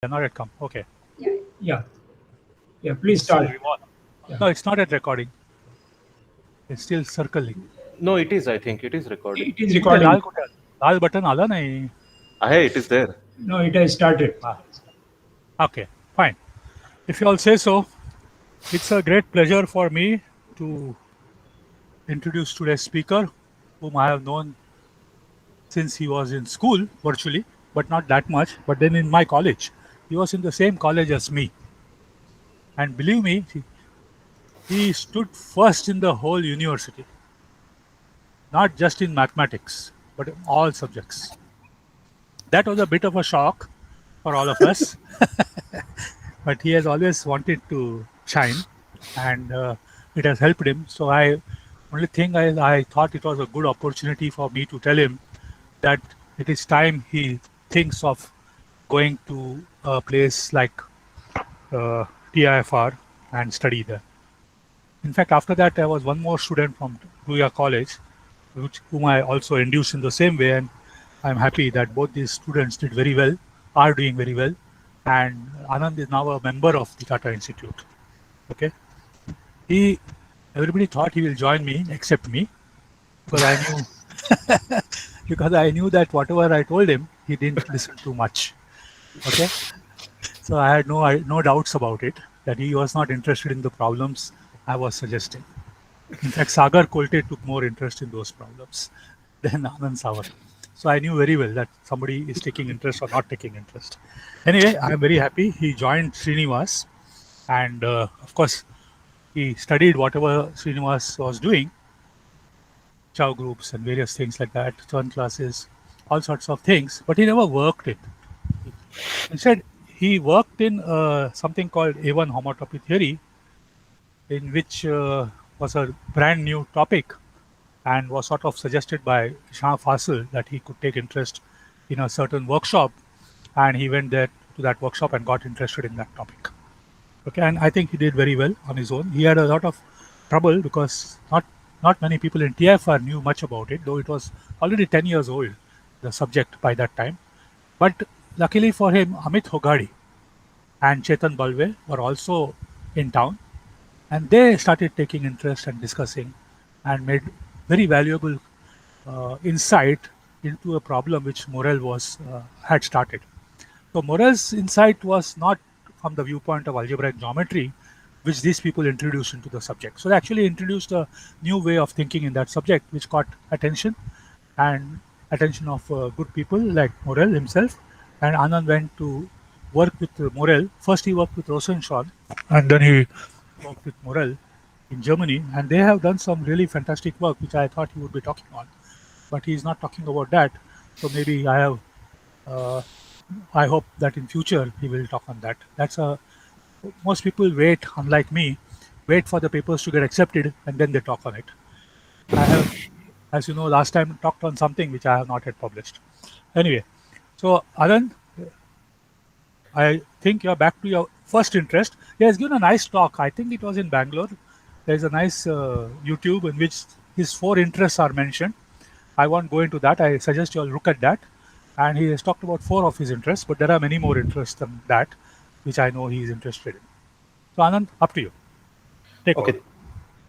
Not yet come. Okay. Yeah. Yeah. Yeah, please Still start. revolve. Yeah. No, it's not yet recording. It's still circling. No, it is. I think it is recording. It is कुठे recording. लाल कुठे लाल button आला नाही. Hey, it is there. No, it has started. Okay, fine. If you all say so, it's a great pleasure for me to introduce today's speaker, whom I have known since he was in school virtually, but not that much. But then in my college, he was in the same college as me. And believe me, he stood first in the whole university, not just in mathematics, but in all subjects. That was a bit of a shock for all of us, but he has always wanted to shine, and it has helped him. So only thing I thought it was a good opportunity for me to tell him that it is time he thinks of going to a place like TIFR and study there. In fact, after that, there was one more student from Ruya College, whom I also induced in the same way, and I'm happy that both these students did very well, are doing very well, and Anand is now a member of the Tata Institute. Okay, everybody thought he will join me except me, because I knew that whatever I told him, he didn't listen too much. Okay, so I had no doubts about it, that he was not interested in the problems I was suggesting. In fact, Sagar Kolte took more interest in those problems than Anand Savar. So I knew very well that somebody is taking interest or not taking interest. Anyway, I am very happy he joined Srinivas, and of course, he studied whatever Srinivas was doing, chow groups and various things like that, turn classes, all sorts of things, but he never worked it. Instead, he worked in something called A1 homotopy theory, in which was a brand new topic and was sort of suggested by Jean Fassel that he could take interest in a certain workshop, and he went there to that workshop and got interested in that topic. Okay, and I think he did very well on his own. He had a lot of trouble because not many people in TFR knew much about it, though it was already 10 years old, the subject by that time. But luckily for him, Amit Hogadi and Chetan Balve were also in town, and they started taking interest and discussing and made very valuable insight into a problem which Morel had started. So Morel's insight was not from the viewpoint of algebraic geometry, which these people introduced into the subject. So they actually introduced a new way of thinking in that subject, which caught attention of good people like Morel himself. And Anand went to work with Morel. First he worked with Rosenschon, and then he worked with Morel in Germany, and they have done some really fantastic work, which I thought he would be talking on, but he's not talking about that. So maybe I hope that in future he will talk on that. Most people wait, unlike me, wait for the papers to get accepted and then they talk on it. I have, as you know, last time talked on something which I have not yet published. Anyway, so Anand, I think you're back to your first interest. He has given a nice talk. I think it was in Bangalore. There's a nice YouTube in which his 4 interests are mentioned. I won't go into that. I suggest you all look at that. And he has talked about 4 of his interests, but there are many more interests than that, which I know he is interested in. So Anand, up to you. Take Okay. over.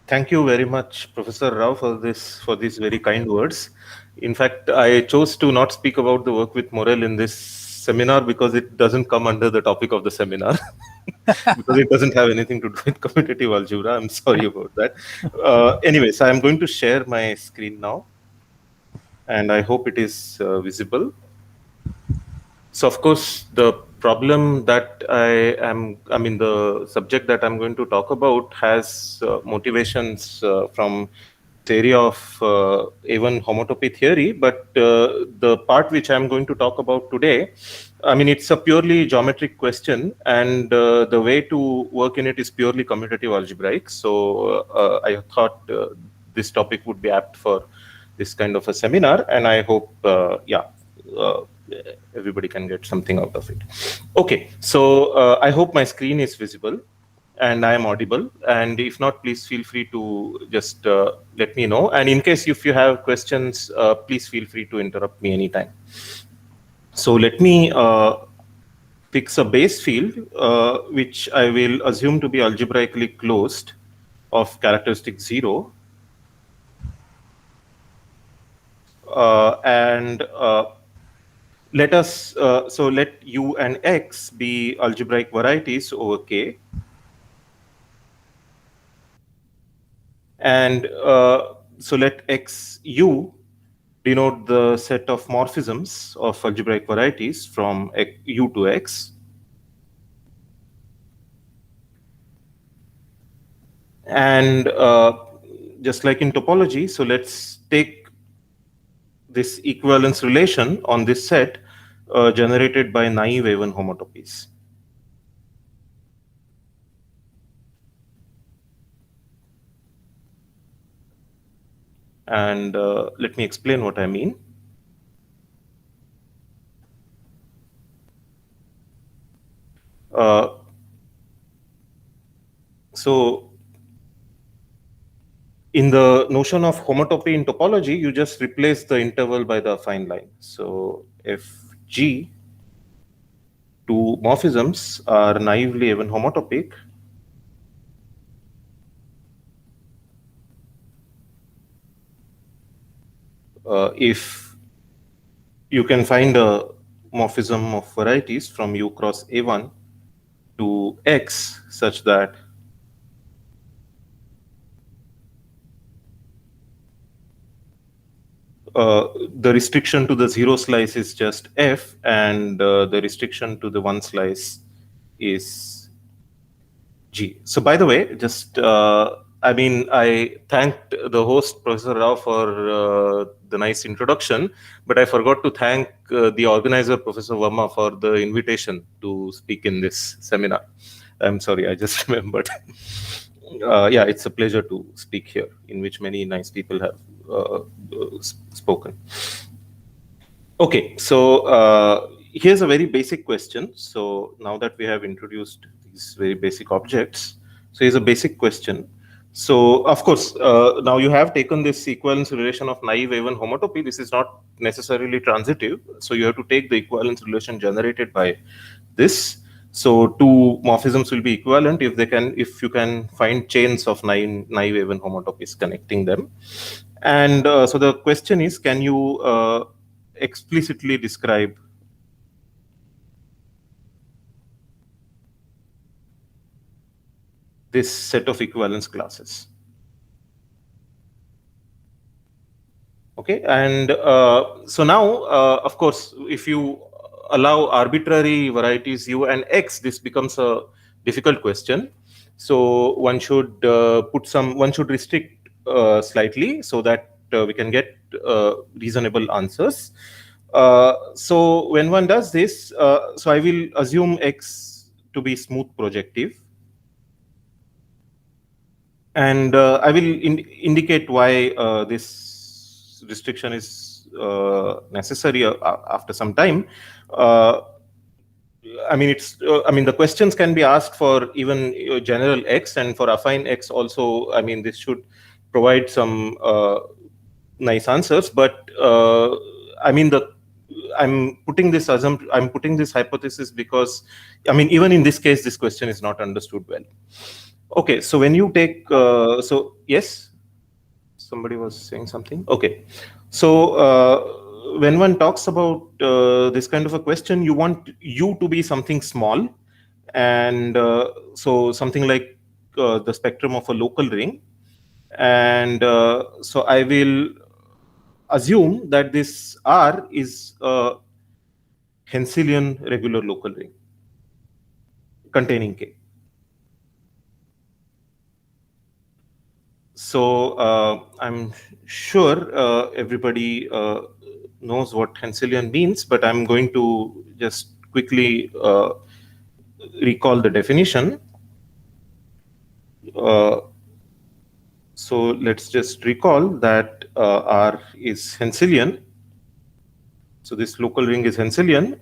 Thank you very much, Professor Rao, for these very kind words. In fact, I chose to not speak about the work with Morel in this seminar because it doesn't come under the topic of the seminar, because it doesn't have anything to do with commutative algebra. I'm sorry about that. Anyways, I'm going to share my screen now, and I hope it is visible. So, of course, the problem that the subject that I'm going to talk about has motivations from the area of A1 homotopy theory, but the part which I'm going to talk about today, it's a purely geometric question, and the way to work in it is purely commutative algebraic. So I thought this topic would be apt for this kind of a seminar, and I hope, everybody can get something out of it. Okay, so I hope my screen is visible and I am audible, and if not, please feel free to just let me know, and in case if you have questions, please feel free to interrupt me anytime. So let me picks a base field, which I will assume to be algebraically closed of characteristic 0. And let us, so let U and X be algebraic varieties over K. And so let XU denote the set of morphisms of algebraic varieties from U to X. And just like in topology, so let's take this equivalence relation on this set generated by naive A1 homotopies. And let me explain what I mean. So in the notion of homotopy in topology, you just replace the interval by the affine line. So if G two morphisms are naively even homotopic, if you can find a morphism of varieties from U cross A1 to X such that the restriction to the 0 slice is just F, and the restriction to the 1 slice is G. So by the way, just I mean, I thanked the host, Professor Rao, for the nice introduction, but I forgot to thank the organizer, Professor Verma, for the invitation to speak in this seminar. I'm sorry, I just remembered. Yeah, it's a pleasure to speak here, in which many nice people have spoken. Okay, so here's a very basic question. So now that we have introduced these very basic objects, so here's a basic question. So of course, now you have taken this equivalence relation of naive A1 homotopy. This is not necessarily transitive. So you have to take the equivalence relation generated by this. So two morphisms will be equivalent if you can find chains of naive A1 homotopies connecting them. And so the question is, can you explicitly describe this set of equivalence classes? Okay, and so now, of course, if you allow arbitrary varieties U and X, this becomes a difficult question. So one should one should restrict slightly so that we can get reasonable answers. So when one does this, so I will assume X to be smooth projective. And I will indicate why this restriction is necessary after some time. I mean, the questions can be asked for even general X, and for affine X also. I mean, this should provide some nice answers. But I mean, I'm putting this hypothesis because, I mean, even in this case, this question is not understood well. Okay, so when you take, so yes, somebody was saying something. Okay, so when one talks about this kind of a question, you want U to be something small, and so something like the spectrum of a local ring. And so I will assume that this R is a Henselian regular local ring containing K. So I'm sure everybody knows what Henselian means, but I'm going to just quickly recall the definition. So let's just recall that R is Henselian. So this local ring is Henselian.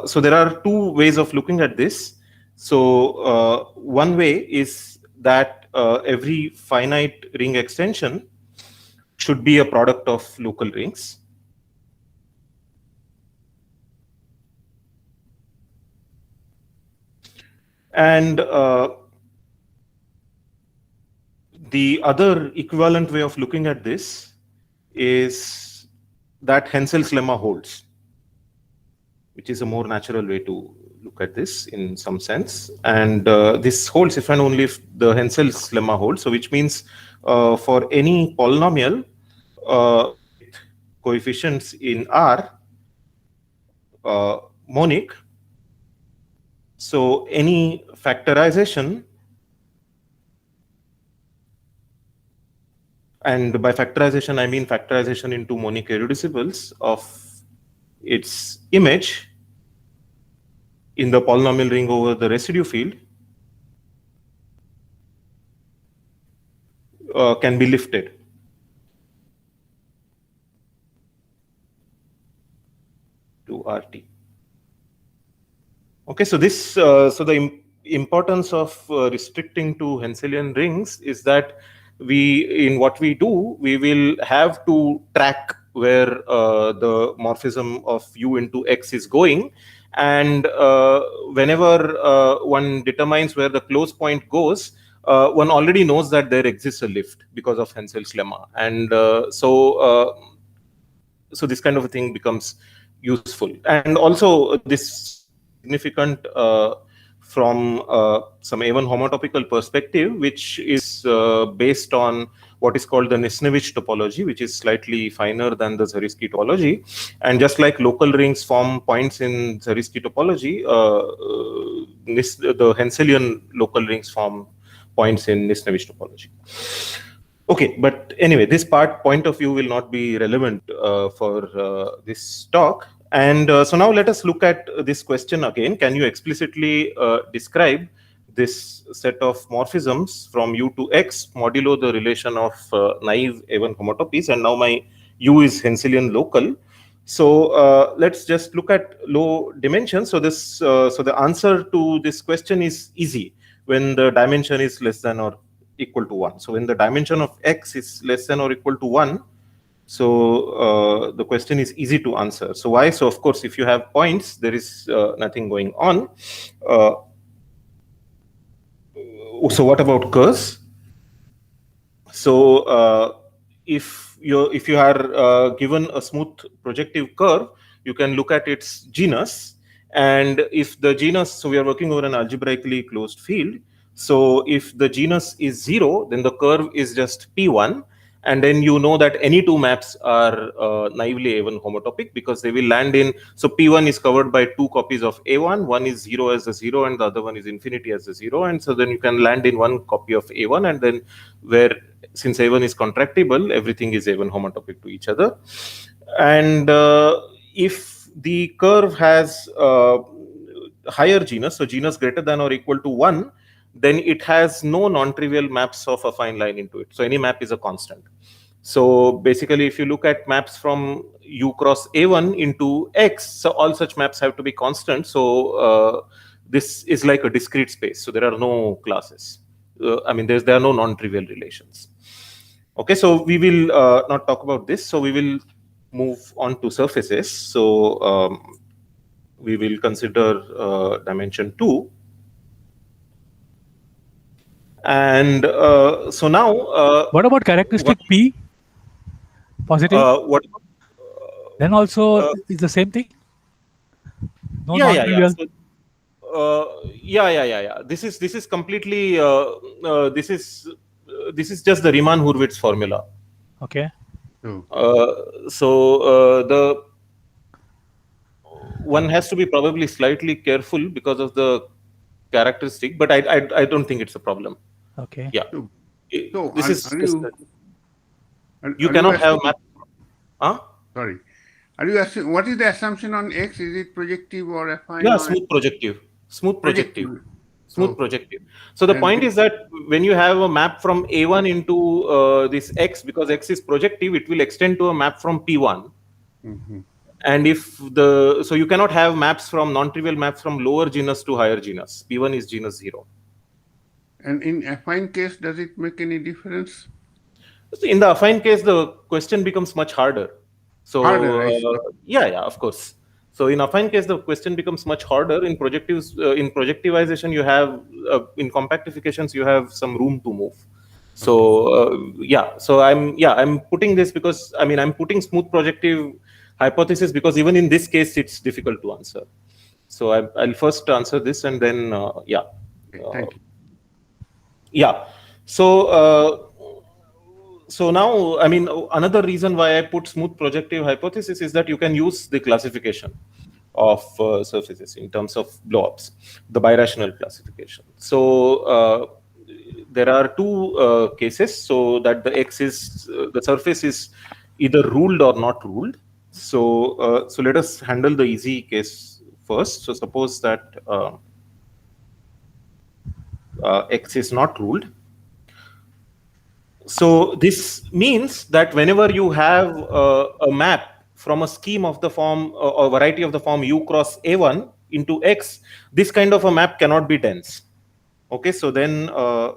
So there are two ways of looking at this. So one way is that every finite ring extension should be a product of local rings. And the other equivalent way of looking at this is that Hensel's lemma holds, which is a more natural way to look at this in some sense. And this holds if and only if the Hensel's lemma holds. So which means for any polynomial with coefficients in R, monic, so any factorization, and by factorization I mean factorization into monic irreducibles of its image in the polynomial ring over the residue field, can be lifted to RT. Okay, so this so the importance of restricting to Henselian rings is that in what we do, we will have to track where the morphism of U into X is going, and whenever one determines where the close point goes, one already knows that there exists a lift because of Hensel's lemma, and so this kind of a thing becomes useful. And also this significant from some A1 homotopical perspective, which is based on what is called the Nisnevich topology, which is slightly finer than the Zariski topology. And just like local rings form points in Zariski topology, the Henselian local rings form points in Nisnevich topology. Okay, but anyway, this point of view will not be relevant for this talk. And so now let us look at this question again. Can you explicitly describe this set of morphisms from U to X modulo the relation of naive A1 homotopies? And now my U is Henselian local. So let's just look at low dimensions. So this so the answer to this question is easy when the dimension is less than or equal to 1. So when the dimension of X is less than or equal to 1, so the question is easy to answer. So why? So of course, if you have points, there is nothing going on. So what about curves? So if you are given a smooth projective curve, you can look at its genus. And if the genus, so we are working over an algebraically closed field. So if the genus is 0, then the curve is just P1. And then you know that any two maps are naively A1 homotopic because they will land in, so P1 is covered by two copies of A1, one is 0 as the 0 and the other one is infinity as the 0. And so then you can land in one copy of A1, and then where, since A1 is contractible, everything is A1 homotopic to each other. And if the curve has higher genus, so genus greater than or equal to 1, then it has no non-trivial maps of affine line into it. So any map is a constant. So basically, if you look at maps from U cross A1 into X, so all such maps have to be constant. So this is like a discrete space. So there are no classes. I mean, there are no non-trivial relations. Okay, so we will not talk about this. So we will move on to surfaces. So we will consider dimension 2. And so now, what about characteristic P? Positive? What? Then also is the same thing. No Yeah. non-trivial. So, yeah. This is completely. This is just the Riemann-Hurwitz formula. Okay. So the one has to be probably slightly careful because of the characteristic, but I don't think it's a problem. Okay. Yeah. So this is you cannot have map. Huh? Sorry. Are you asking what is the assumption on X? Is it projective or affine? Yeah, smooth projective. Smooth projective. Smooth Oh. projective. So the point is that when you have a map from A1 into this X, because X is projective, it will extend to a map from P1. Mm-hmm. And if so you cannot have maps from non-trivial maps from lower genus to higher genus. P1 is genus 0. And in affine case, does it make any difference? So in the affine case, the question becomes much harder. So Harder, yeah, of course. So in affine case, the question becomes much harder. In projectivization, you have in compactifications you have some room to move. So so I'm putting this because I'm putting smooth projective hypothesis because even in this case it's difficult to answer. So I'll first answer this and then Okay, thank you. Yeah. So now, another reason why I put smooth projective hypothesis is that you can use the classification of surfaces in terms of blowups, the birational classification. So there are two cases. So that the surface is either ruled or not ruled. So let us handle the easy case first. So suppose that X is not ruled. So this means that whenever you have a map from a scheme of the form or variety of the form U cross A1 into X, this kind of a map cannot be dense. Okay, so then a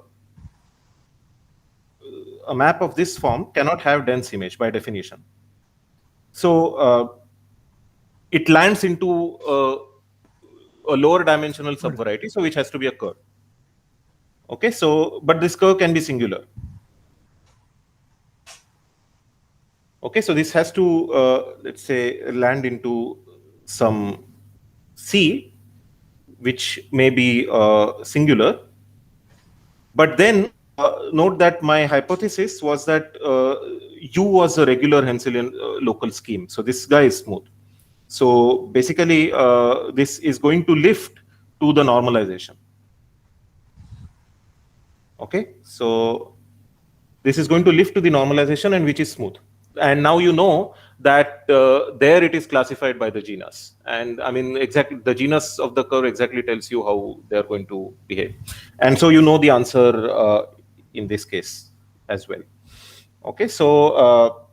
map of this form cannot have dense image by definition. So it lands into a lower dimensional subvariety, so which has to be a curve. Okay, so but this curve can be singular. Okay, so this has to, let's say, land into some C, which may be singular. But then note that my hypothesis was that U was a regular Henselian local scheme. So this guy is smooth. So basically, this is going to lift to the normalization. Okay, so this is going to lift to the normalization and which is smooth. And now you know that there it is classified by the genus. And exactly the genus of the curve exactly tells you how they're going to behave. And so you know the answer in this case as well. Okay, so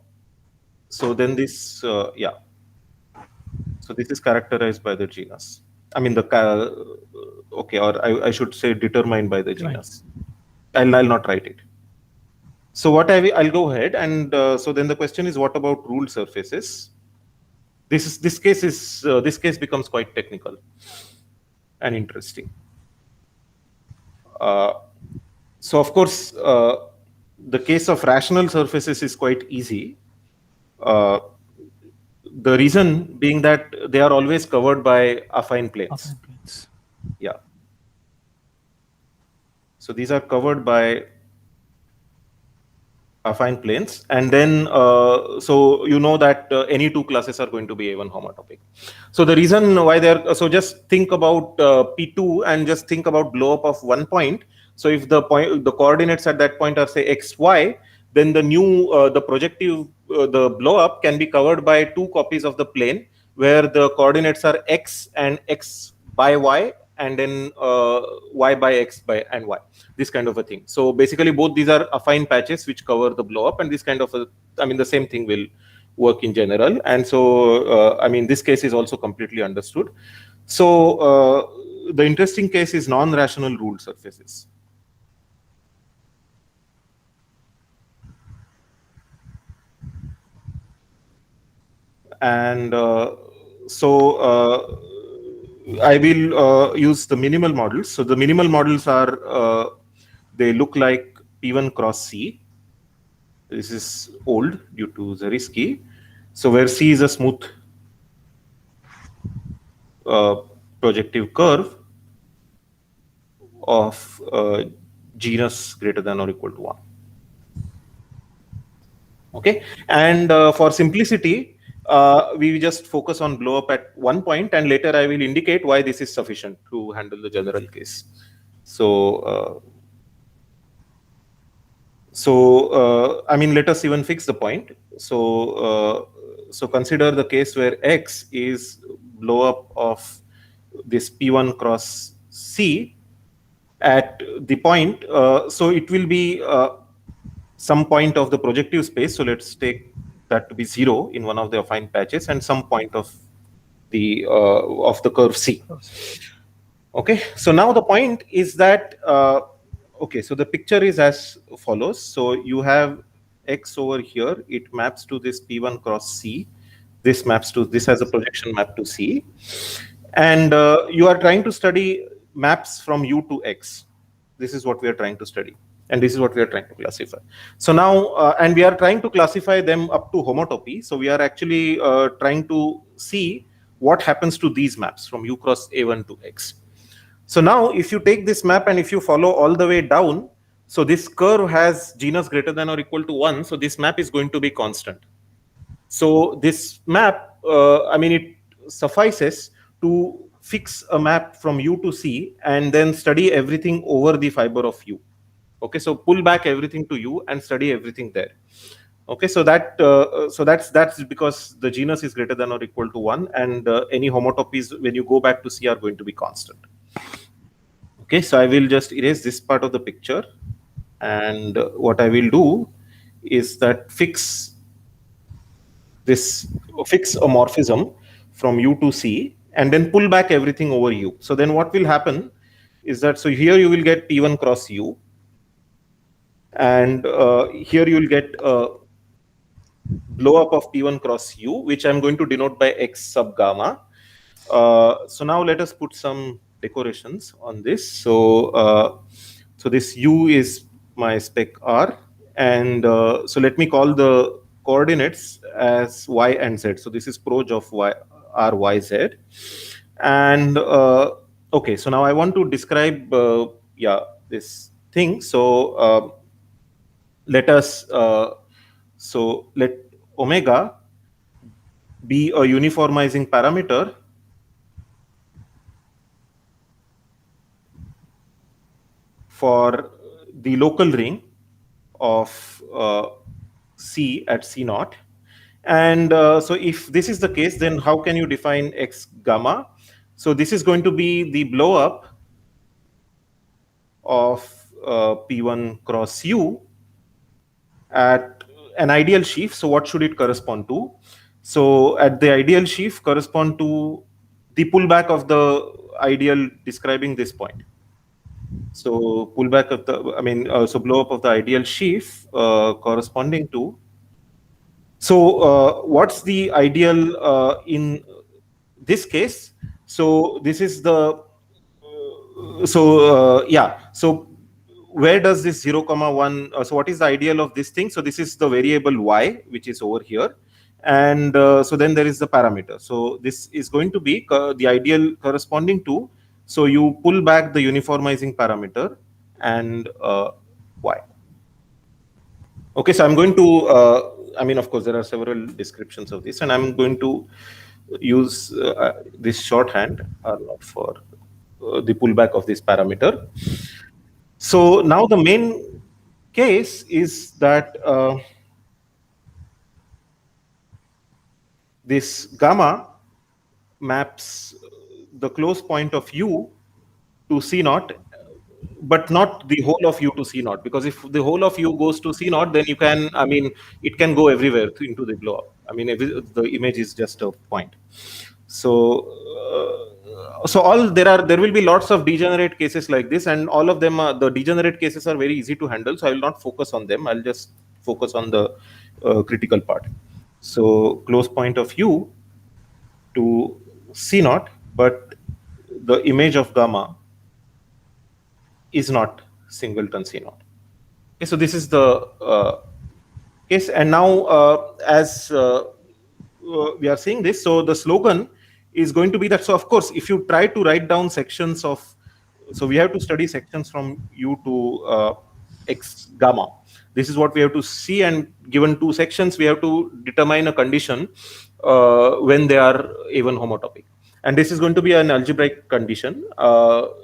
then this, so this is characterized by the genus. Okay, or I should say determined by the genus. I'll not write it. So what I'll go ahead and so then the question is, what about ruled surfaces? This case becomes quite technical and interesting. So of course, the case of rational surfaces is quite easy. The reason being that they are always covered by affine planes. Affine planes. Yeah. So these are covered by affine planes, and then so you know that any two classes are going to be A1 homotopic. So the reason why they're so just think about P2 and just think about blow up of one point. So if the coordinates at that point are say x, y, then the new the projective the blow up can be covered by two copies of the plane where the coordinates are x and x by y, and then y by x by and y, this kind of a thing. So basically both these are affine patches which cover the blow up, and this kind of a, the same thing will work in general. And so this case is also completely understood. So the interesting case is non-rational ruled surfaces. And so I will use the minimal models. So the minimal models are, they look like P1 cross C. This is old due to Zariski. So where C is a smooth projective curve of genus greater than or equal to 1. Okay, and for simplicity, we just focus on blow up at one point, and later I will indicate why this is sufficient to handle the general case. So, let us even fix the point. So, so consider the case where X is blow up of this P1 cross C at the point. So it will be some point of the projective space. So let's take that to be 0 in one of the affine patches, and some point of the curve C. Okay, so now the point is that okay, so the picture is as follows. So you have X over here, it maps to this P1 cross C, this has a projection map to C. And you are trying to study maps from U to X. This is what we are trying to study. And this is what we are trying to classify. So now, and we are trying to classify them up to homotopy. So we are actually trying to see what happens to these maps from U cross A1 to X. So now if you take this map and if you follow all the way down, so this curve has genus greater than or equal to 1. So this map is going to be constant. So this map, it suffices to fix a map from U to C and then study everything over the fiber of U. Okay, so pull back everything to U and study everything there. Okay, so that's because the genus is greater than or equal to 1, and any homotopies when you go back to C are going to be constant. Okay, so I will just erase this part of the picture, and what I will do is that fix a morphism from U to C and then pull back everything over U. So then what will happen is that, so here you will get P1 cross U, and here you will get a blow up of P1 cross U, which I'm going to denote by X sub gamma. So now let us put some decorations on this. So this U is my spec R, and so let me call the coordinates as Y and Z. So this is proj of R, Y, Z. And okay, so now I want to describe this thing. So let omega be a uniformizing parameter for the local ring of C at C naught. And so if this is the case, then how can you define X gamma? So this is going to be the blow up of P1 cross U at an ideal sheaf. So what should it correspond to? So at the ideal sheaf correspond to the pullback of the ideal describing this point. So pullback of the, so blow up of the ideal sheaf corresponding to. So what's the ideal in this case? So this is the, so where does this 0, 1, so what is the ideal of this thing? So this is the variable Y, which is over here. And so then there is the parameter. So this is going to be the ideal corresponding to, so you pull back the uniformizing parameter and Y. Okay, so I'm going to, of course, there are several descriptions of this, and I'm going to use this shorthand for the pullback of this parameter. So now the main case is that this gamma maps the close point of U to C naught, but not the whole of U to C naught, because if the whole of U goes to C naught, then you can, it can go everywhere into the blow up. The image is just a point. So, there will be lots of degenerate cases like this, and all of them, the degenerate cases are very easy to handle. So I will not focus on them. I'll just focus on the critical part. So close point of U to C naught, but the image of gamma is not singleton C naught. Okay, so this is the case. And now as we are seeing this, so the slogan is going to be that, so of course, if you try to write down sections of, so we have to study sections from U to X gamma. This is what we have to see, and given two sections, we have to determine a condition when they are even homotopic. And this is going to be an algebraic condition. But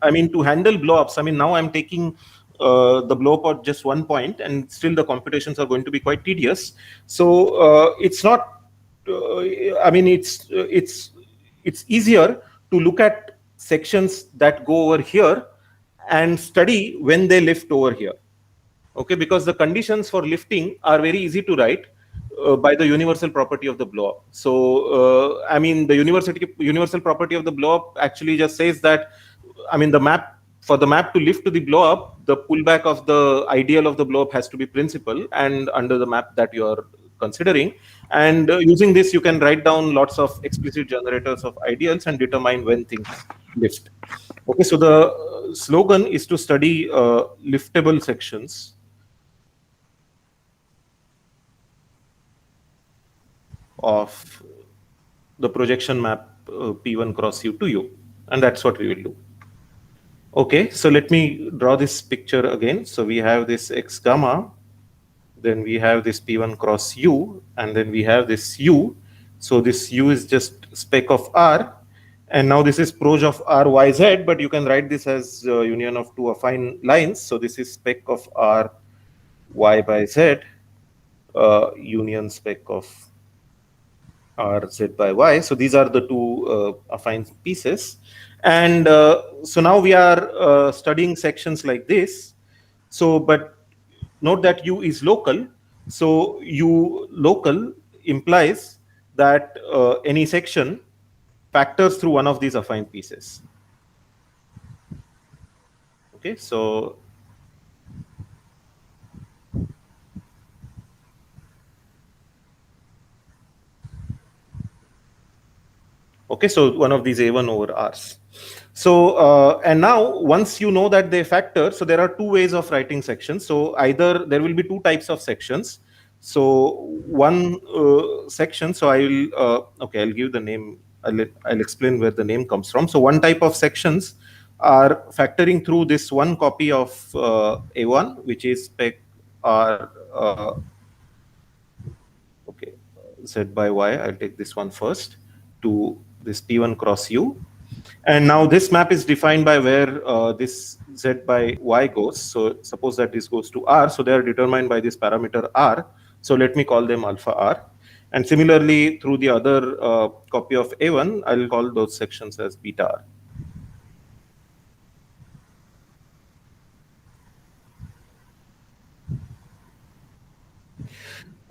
to handle blowups, now I'm taking the blow up at just one point, and still the computations are going to be quite tedious. So it's not, it's easier to look at sections that go over here and study when they lift over here. Okay, because the conditions for lifting are very easy to write by the universal property of the blow up. So the universal property of the blow up actually just says that, for the map to lift to the blow up, the pullback of the ideal of the blow up has to be principal, and under the map that you are considering. And using this, you can write down lots of explicit generators of ideals and determine when things lift. Okay, so the slogan is to study liftable sections of the projection map P1 cross U to U, and that's what we will do. Okay, so let me draw this picture again. So we have this X gamma, then we have this P1 cross U, and then we have this U. So this U is just spec of R, and now this is proj of R, Y, Z, but you can write this as union of two affine lines. So this is spec of R, Y by Z, union spec of R, Z by Y. So these are the two affine pieces. And so now we are studying sections like this. So, but note that U is local. So U local implies that any section factors through one of these affine pieces. Okay, so okay, so one of these A1 over R's. So, and now once you know that they factor, so there are two ways of writing sections. So either there will be two types of sections. So one section, so I will, okay, I'll give the name, I'll explain where the name comes from. So one type of sections are factoring through this one copy of A1, which is spec R, okay, Z by Y, I'll take this one first, to this P1 cross U. And now this map is defined by where this Z by Y goes. So suppose that this goes to R. So they are determined by this parameter R. So let me call them alpha R. And similarly, through the other copy of A1, I'll call those sections as beta R.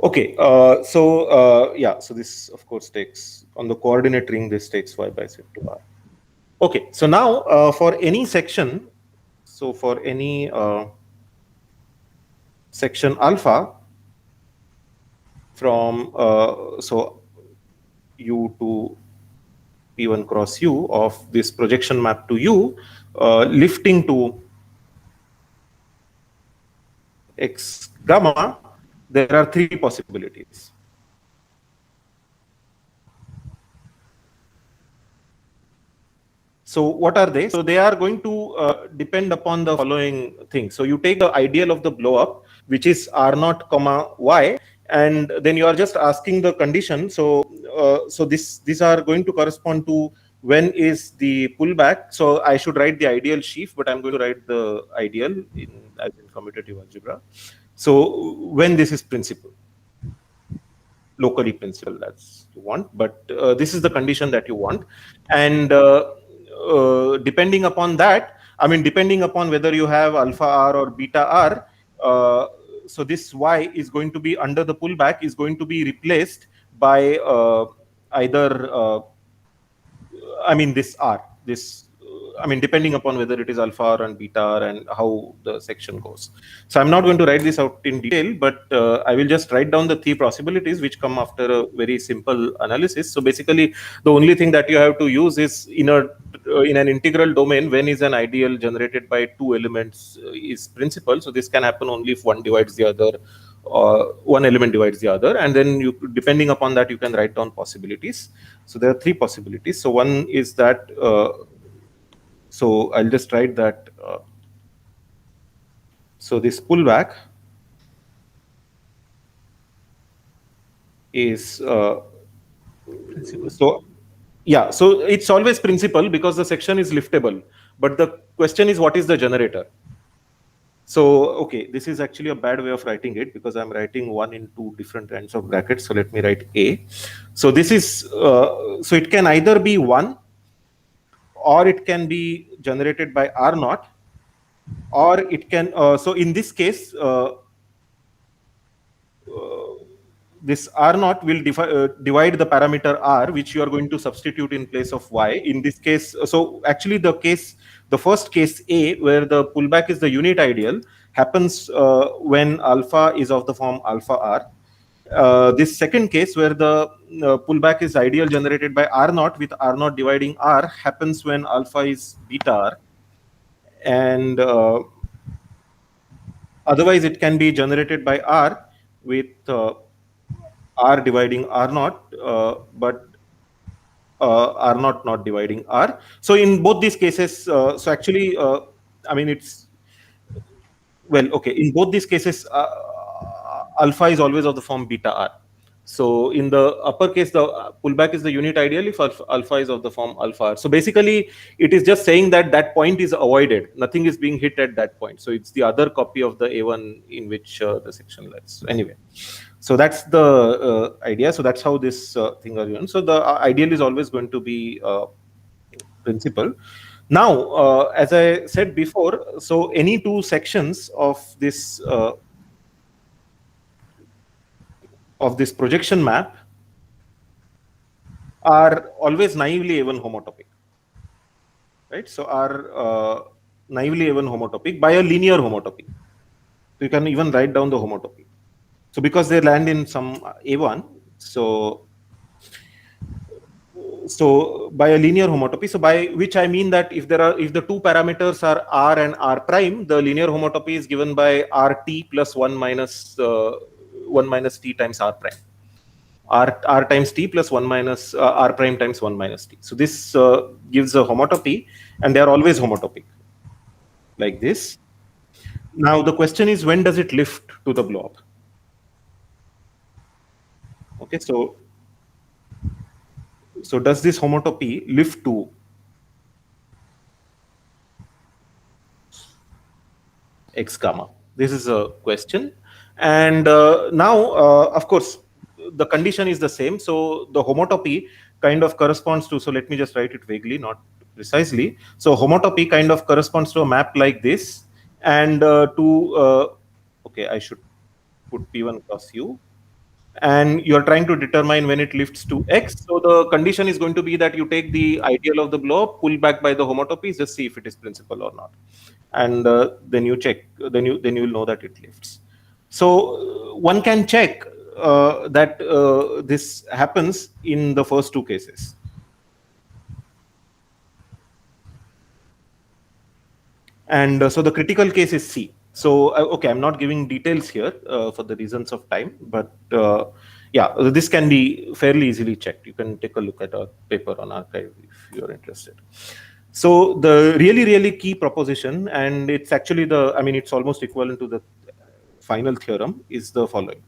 Okay, so yeah, so this of course takes, on the coordinate ring, this takes Y by Z to R. Okay, so now for any section, so for any section alpha from so U to P1 cross U of this projection map to U, lifting to X gamma, there are three possibilities. So what are they? So they are going to depend upon the following things. So you take the ideal of the blow up, which is R0 comma Y, and then you are just asking the condition. So so these are going to correspond to when is the pullback. So I should write the ideal sheaf, but I'm going to write the ideal as in commutative algebra. So when this is principal, locally principal, that's you want, but this is the condition that you want. And depending upon that, I mean, depending upon whether you have alpha R or beta R, so this Y is going to be under the pullback is going to be replaced by either, I mean, this R, this, I mean, depending upon whether it is alpha R and beta R and how the section goes. So I'm not going to write this out in detail, but I will just write down the three possibilities which come after a very simple analysis. So basically, the only thing that you have to use is in an integral domain, when is an ideal generated by two elements is principal. So this can happen only if one divides the other, one element divides the other, and then you, depending upon that, you can write down possibilities. So there are three possibilities. So one is that, so I'll just write that. So this pullback is so yeah. So it's always principal because the section is liftable. But the question is, what is the generator? So okay, this is actually a bad way of writing it because I'm writing one in two different kinds of brackets. So let me write A. So this is so it can either be 1, or it can be generated by R0, or it can, so in this case, this R0 will divide the parameter R, which you are going to substitute in place of Y. In this case, so actually the first case A, where the pullback is the unit ideal, happens when alpha is of the form alpha R. this second case where the pullback is ideal generated by R naught with R naught dividing R happens when alpha is beta R, and otherwise it can be generated by R with R dividing R naught, but R naught not dividing R. So in both these cases, so actually, I mean, it's, well, okay, in both these cases, alpha is always of the form beta R. So in the upper case, the pullback is the unit ideal if alpha is of the form alpha R. So basically, it is just saying that that point is avoided. Nothing is being hit at that point. So it's the other copy of the A1 in which the section lies. So anyway, so that's the idea. So that's how this thing are given. So the ideal is always going to be principal. Now, as I said before, so any two sections of this projection map are always naively A1 homotopic, right? So are naively A1 homotopic by a linear homotopy. So you can even write down the homotopy. So because they land in some A1, so by a linear homotopy, so by which I mean that if the two parameters are R and R prime, the linear homotopy is given by RT plus 1 minus T times R prime. R times T plus 1 minus R prime times 1 minus T. So this gives a homotopy, and they are always homotopic, like this. Now the question is, when does it lift to the blob? Okay, so does this homotopy lift to X gamma? This is a question. And now, of course, the condition is the same. So the homotopy kind of corresponds to, so let me just write it vaguely, not precisely. So homotopy kind of corresponds to a map like this, and okay, I should put P1 cross U. And you're trying to determine when it lifts to X. So the condition is going to be that you take the ideal of the blob, pull back by the homotopy, just see if it is principal or not. And then you check, then you will know that it lifts. So one can check that this happens in the first two cases. And so the critical case is C. So, okay, I'm not giving details here for the reasons of time, but yeah, this can be fairly easily checked. You can take a look at our paper on arXiv if you're interested. So the really key proposition, and it's actually it's almost equivalent to the final theorem, is the following.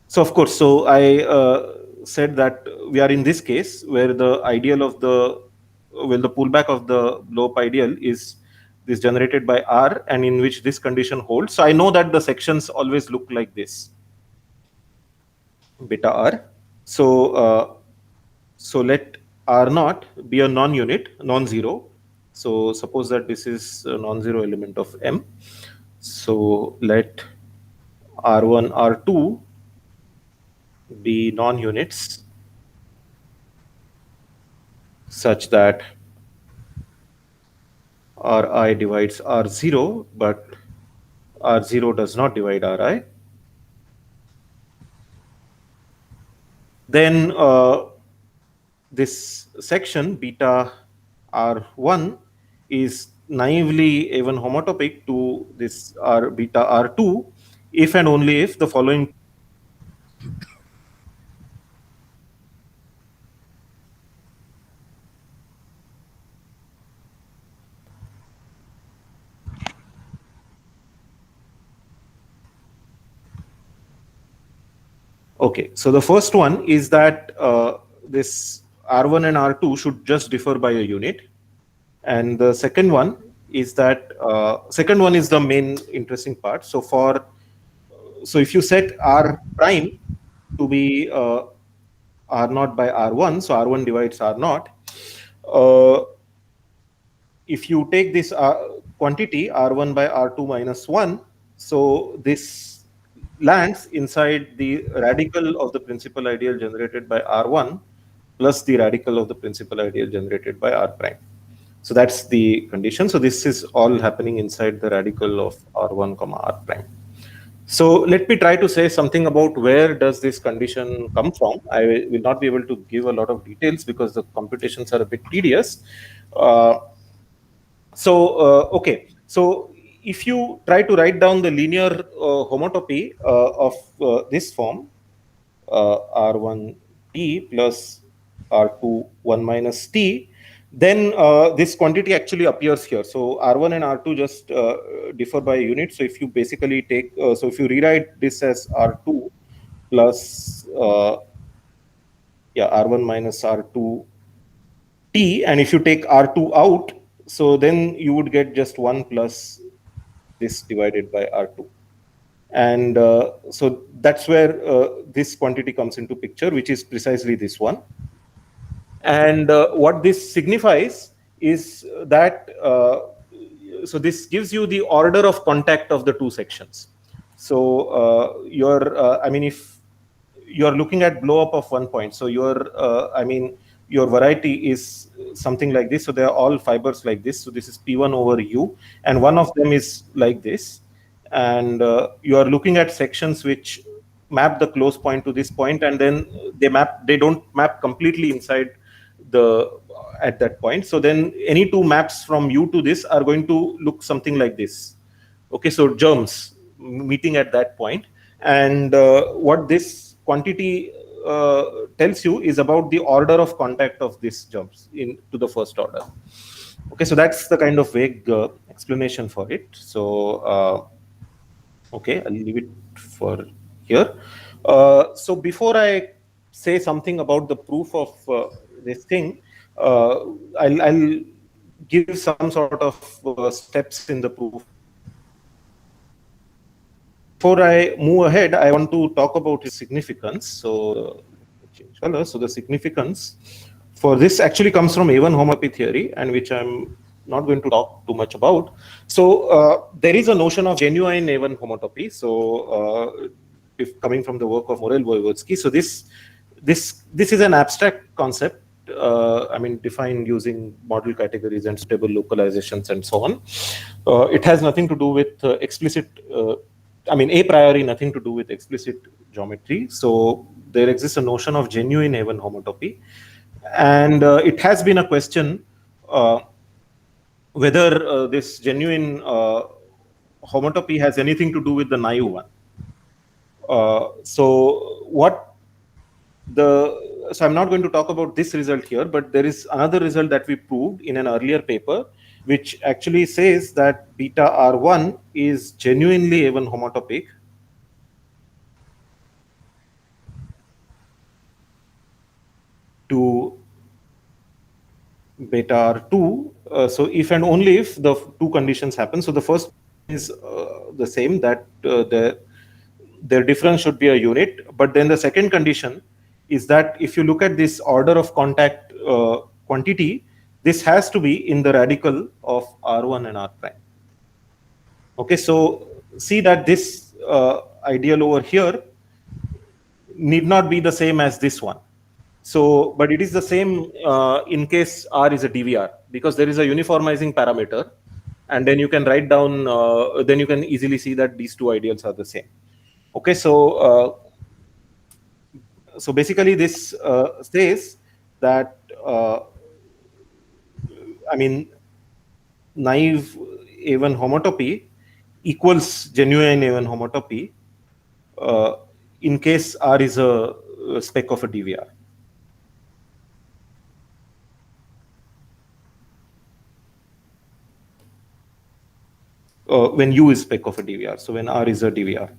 So of course, so I said that we are in this case where the ideal of the pullback of the blow-up ideal is this generated by R, and in which this condition holds. So I know that the sections always look like this, beta R. So so let R naught be a non-unit, non-zero. So suppose that this is a non-zero element of M. So let R1, R2 be non-units such that Ri divides R0, but R0 does not divide Ri. Then this section beta R1 is naively A1 homotopic to this beta R2 if and only if the following Okay, so the first one is that this R1 and R2 should just differ by a unit. And the second one is that, second one is the main interesting part. So so if you set R prime to be R naught by R1, so R1 divides R naught, if you take this quantity R1 by R2 minus 1, so this lands inside the radical of the principal ideal generated by R1 plus the radical of the principal ideal generated by R prime. So that's the condition. So this is all happening inside the radical of R1 comma R prime. So let me try to say something about where does this condition come from. I will not be able to give a lot of details because the computations are a bit tedious. Okay, so if you try to write down the linear homotopy of this form, R1t plus R2 1 minus t, then this quantity actually appears here. So R1 and R2 just differ by a unit. So if you basically take, so if you rewrite this as R2 plus, R1 minus R2 t, and if you take R2 out, so then you would get just 1 plus this divided by R2. And so that's where this quantity comes into picture, which is precisely this one. And what this signifies is that, so this gives you the order of contact of the two sections. So if you're looking at blow up of 1 point, so your variety is something like this. So they are all fibers like this. So this is P1 over U, and one of them is like this. And you are looking at sections which map the close point to this point, and then they don't map completely inside at that point. So then any two maps from U to this are going to look something like this. Okay, so germs meeting at that point. And what this quantity tells you is about the order of contact of these germs to the first order. Okay, so that's the kind of vague explanation for it. So okay, I'll leave it for here. So before I say something about the proof of this thing, I'll give some sort of steps in the proof. Before I move ahead, I want to talk about its significance. So change color. So the significance for this actually comes from A1 homotopy theory, and which I'm not going to talk too much about. So there is a notion of genuine A1 homotopy. So if coming from the work of Morel-Voevodsky, so this is an abstract concept. Defined using model categories and stable localizations and so on. It has nothing to do with explicit. A priori nothing to do with explicit geometry. So there exists a notion of genuine A1 homotopy, and it has been a question whether this genuine homotopy has anything to do with the naive one. So I'm not going to talk about this result here, but there is another result that we proved in an earlier paper, which actually says that beta R1 is genuinely A1 homotopic to beta R2. So if and only if the two conditions happen. So the first is the same, that their difference should be a unit. But then the second condition is that if you look at this order of contact quantity, this has to be in the radical of R1 and R prime. Okay, so see that this ideal over here need not be the same as this one. So, but it is the same in case R is a DVR, because there is a uniformizing parameter, and then you can write down, then you can easily see that these two ideals are the same. Okay, so so basically this says that naive A1 homotopy equals genuine A1 homotopy in case R is a spec of a DVR. When U is spec of a DVR, so when R is a DVR.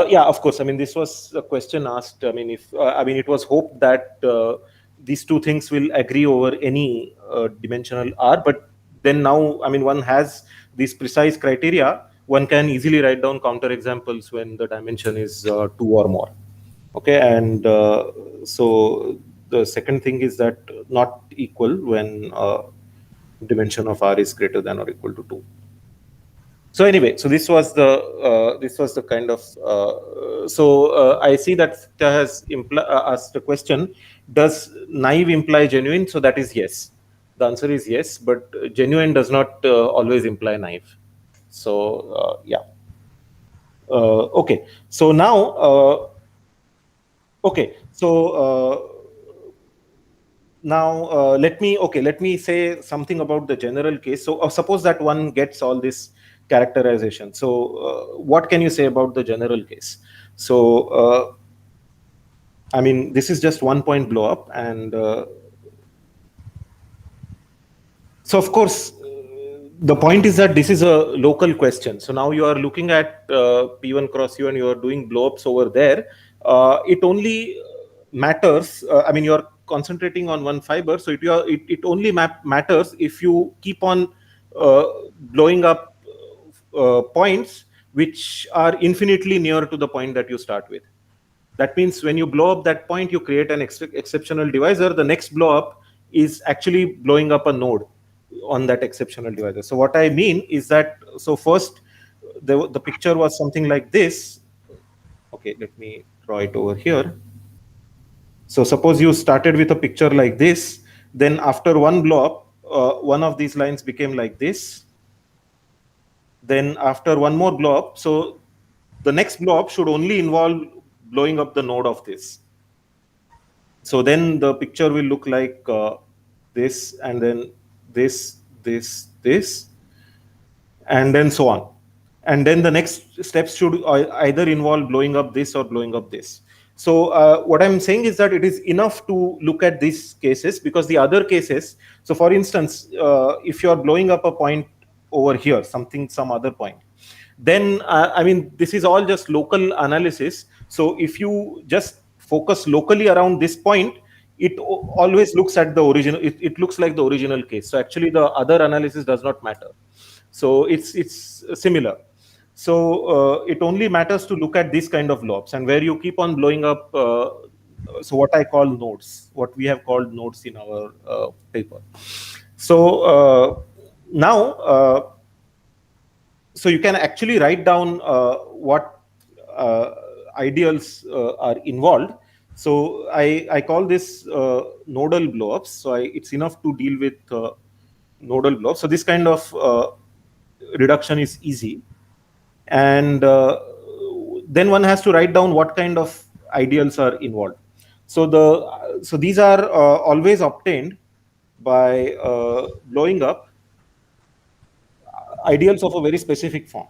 Yeah, of course, this was a question asked. It was hoped that these two things will agree over any dimensional R, but then now, one has these precise criteria, one can easily write down counterexamples when the dimension is 2 or more. Okay, and so the second thing is that not equal when dimension of R is greater than or equal to 2. So anyway, so this was the kind of I see that Sita has asked a question: does naive imply genuine? So that is yes. The answer is yes, but genuine does not always imply naive. So yeah. Okay. So now, okay. So now let me say something about the general case. So suppose that one gets all this characterization. So what can you say about the general case? So I mean, this is just 1 point blow up, and so of course the point is that this is a local question. So now you are looking at P1 cross U and you are doing blow ups over there. It only matters. I mean, you are concentrating on one fiber, so it only matters if you keep on blowing up points which are infinitely near to the point that you start with. That means when you blow up that point, you create an exceptional divisor. The next blow up is actually blowing up a node on that exceptional divisor. So what I mean is that, so first the picture was something like this. Okay, let me draw it over here. So suppose you started with a picture like this, then after one blow up, one of these lines became like this. Then after one more blow up, so the next blow up should only involve blowing up the node of this. So then the picture will look like this, and then this, and then so on. And then the next steps should either involve blowing up this or blowing up this. So what I'm saying is that it is enough to look at these cases, because the other cases, so for instance, if you're blowing up a point over here, some other point, then I mean, this is all just local analysis. So if you just focus locally around this point, it always looks at the original, it looks like the original case. So actually the other analysis does not matter. So it's similar. So it only matters to look at this kind of lobs, and where you keep on blowing up, so what I call nodes, what we have called nodes in our paper. So now, so you can actually write down what ideals are involved. So I call this nodal blowups. So it's enough to deal with nodal blowups. So this kind of reduction is easy. And then one has to write down what kind of ideals are involved. So these are always obtained by blowing up ideals of a very specific form.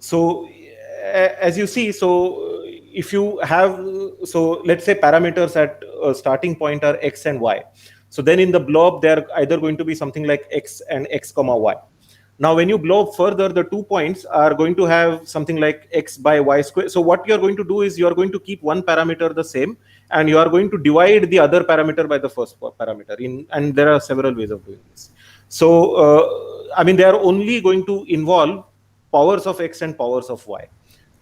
So as you see, so if you have, so let's say parameters at a starting point are x and y. So then in the blob, they're either going to be something like x and x comma y. Now, when you blow up further, the 2 points are going to have something like x by y square. So what you're going to do is you're going to keep one parameter the same, and you are going to divide the other parameter by the first parameter. And there are several ways of doing this. So, I mean, they are only going to involve powers of x and powers of y.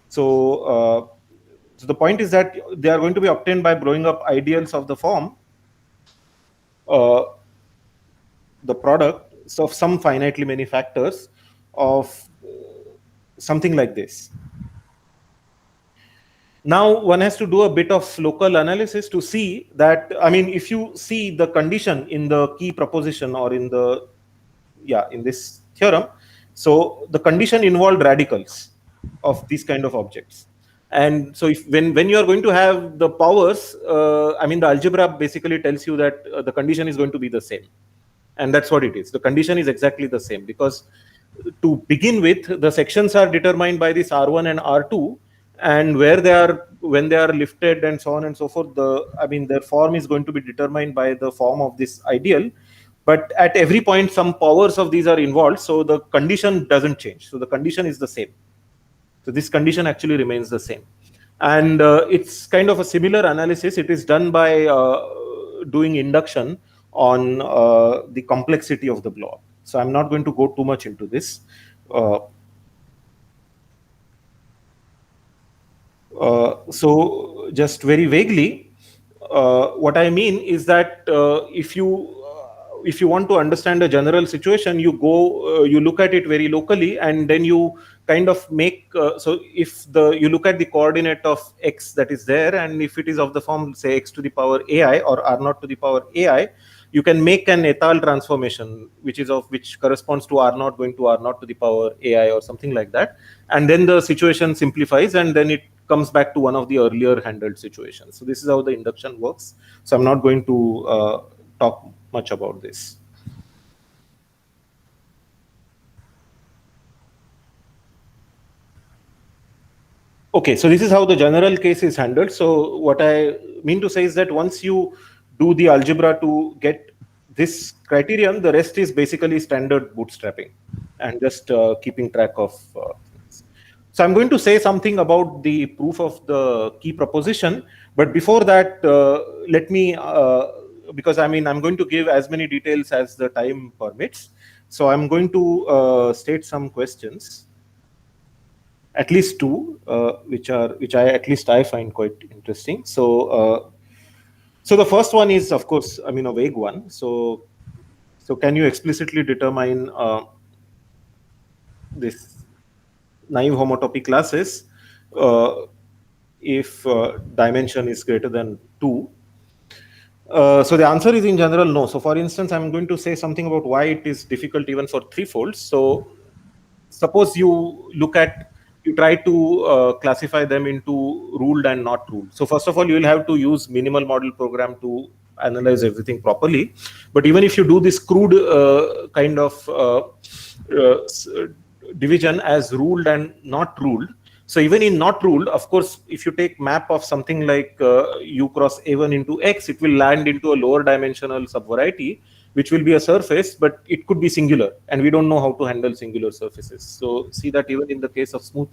So, so the point is that they are going to be obtained by blowing up ideals of the form, the product of some finitely many factors of something like this. Now one has to do a bit of local analysis to see that, I mean, if you see the condition in the key proposition or in the, in this theorem, so the condition involved radicals of these kind of objects. And so if when you are going to have the powers, I mean, the algebra basically tells you that the condition is going to be the same. And that's what it is. The condition is exactly the same, because to begin with, the sections are determined by this R1 and R2, and when they are lifted and so on and so forth, I mean, their form is going to be determined by the form of this ideal. But at every point, some powers of these are involved, so the condition doesn't change. So the condition is the same. So this condition actually remains the same. And it's kind of a similar analysis. It is done by doing induction on the complexity of the blob. So I'm not going to go too much into this. So just very vaguely, what I mean is that if you if you want to understand a general situation, you go, you look at it very locally, and then you kind of make, so if you look at the coordinate of x that is there, and if it is of the form, say, x to the power ai or r0 to the power ai, you can make an Étale transformation, which corresponds to r0 going to r0 to the power ai or something like that. And then the situation simplifies, and then it comes back to one of the earlier handled situations. So this is how the induction works. So I'm not going to talk much about this. Okay, so this is how the general case is handled. So what I mean to say is that once you do the algebra to get this criterion, the rest is basically standard bootstrapping and just keeping track of things. So I'm going to say something about the proof of the key proposition, but before that, let me, because I mean, I'm going to give as many details as the time permits. So I'm going to state some questions, at least two, which I find quite interesting. So so the first one is, of course, I mean, a vague one. So can you explicitly determine this naive homotopy classes if dimension is greater than 2? So the answer is in general no. So for instance, I'm going to say something about why it is difficult even for threefolds. So suppose you try to classify them into ruled and not ruled. So first of all, you will have to use minimal model program to analyze everything properly. But even if you do this crude kind of division as ruled and not ruled, so even in not ruled, of course, if you take map of something like u cross a1 into x, it will land into a lower dimensional subvariety, which will be a surface, but it could be singular, and we don't know how to handle singular surfaces. So see that even in the case of smooth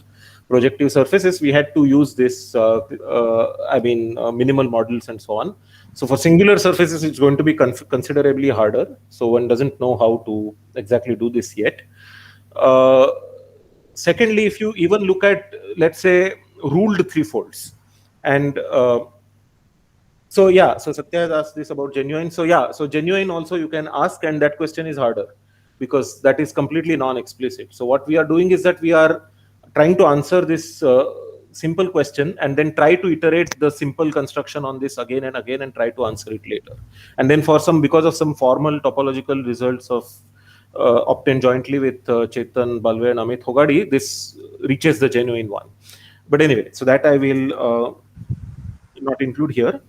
projective surfaces, we had to use this, minimal models and so on. So for singular surfaces, it's going to be considerably harder. So one doesn't know how to exactly do this yet. Secondly, if you even look at, let's say, ruled threefolds, and so yeah, so Satya has asked this about genuine. So yeah, so genuine also you can ask, and that question is harder because that is completely non-explicit. So what we are doing is that we are trying to answer this simple question and then try to iterate the simple construction on this again and again and try to answer it later. And then because of some formal topological results of obtained jointly with Chetan Balve and Amit Hogadi, this reaches the genuine one. But anyway, so that I will not include here.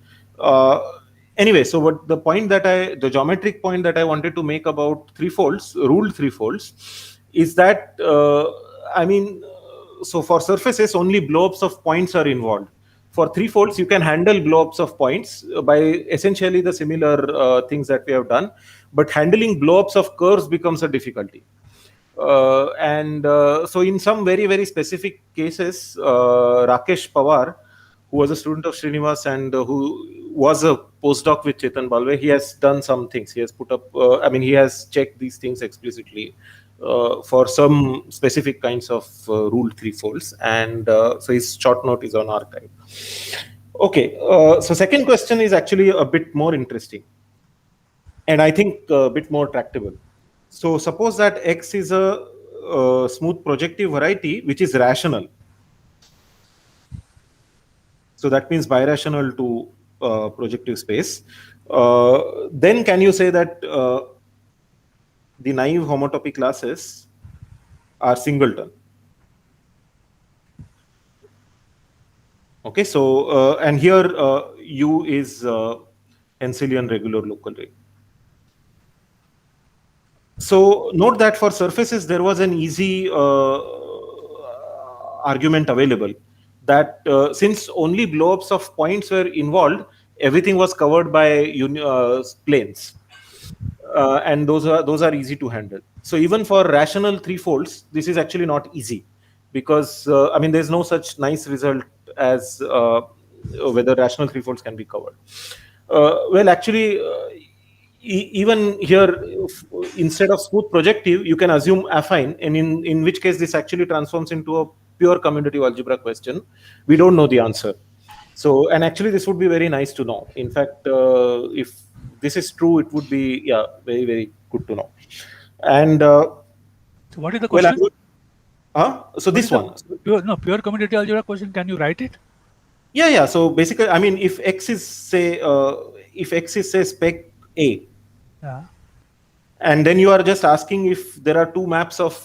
Anyway, so what the geometric point that I wanted to make about threefolds, ruled threefolds, is that so for surfaces only blowups of points are involved. For threefolds, you can handle blowups of points by essentially the similar things that we have done, but handling blowups of curves becomes a difficulty. So in some very, very specific cases, Rakesh Pawar, who was a student of Srinivas and who was a postdoc with Chetan Balve, he has done some things. He has put up, he has checked these things explicitly for some specific kinds of ruled threefolds. And so his short note is on arXiv. Okay, so second question is actually a bit more interesting, and I think a bit more tractable. So suppose that X is a smooth projective variety which is rational. So that means birational to projective space. Then can you say that the naive homotopy classes are singleton? Okay, so and here U is Henselian regular local ring. So note that for surfaces, there was an easy argument available that since only blowups of points were involved, everything was covered by planes. And those are easy to handle. So even for rational threefolds, this is actually not easy because there's no such nice result as whether rational threefolds can be covered. Well, actually, even here, instead of smooth projective, you can assume affine, and in which case this actually transforms into a pure commutative algebra question. We don't know the answer. So, and actually this would be very nice to know. In fact, if this is true, it would be very, very good to know. And So what is the well, question? so this one. Pure commutative algebra question. Can you write it? Yeah. So basically, I mean, if X is say spec A, Yeah. and then you are just asking if there are two maps of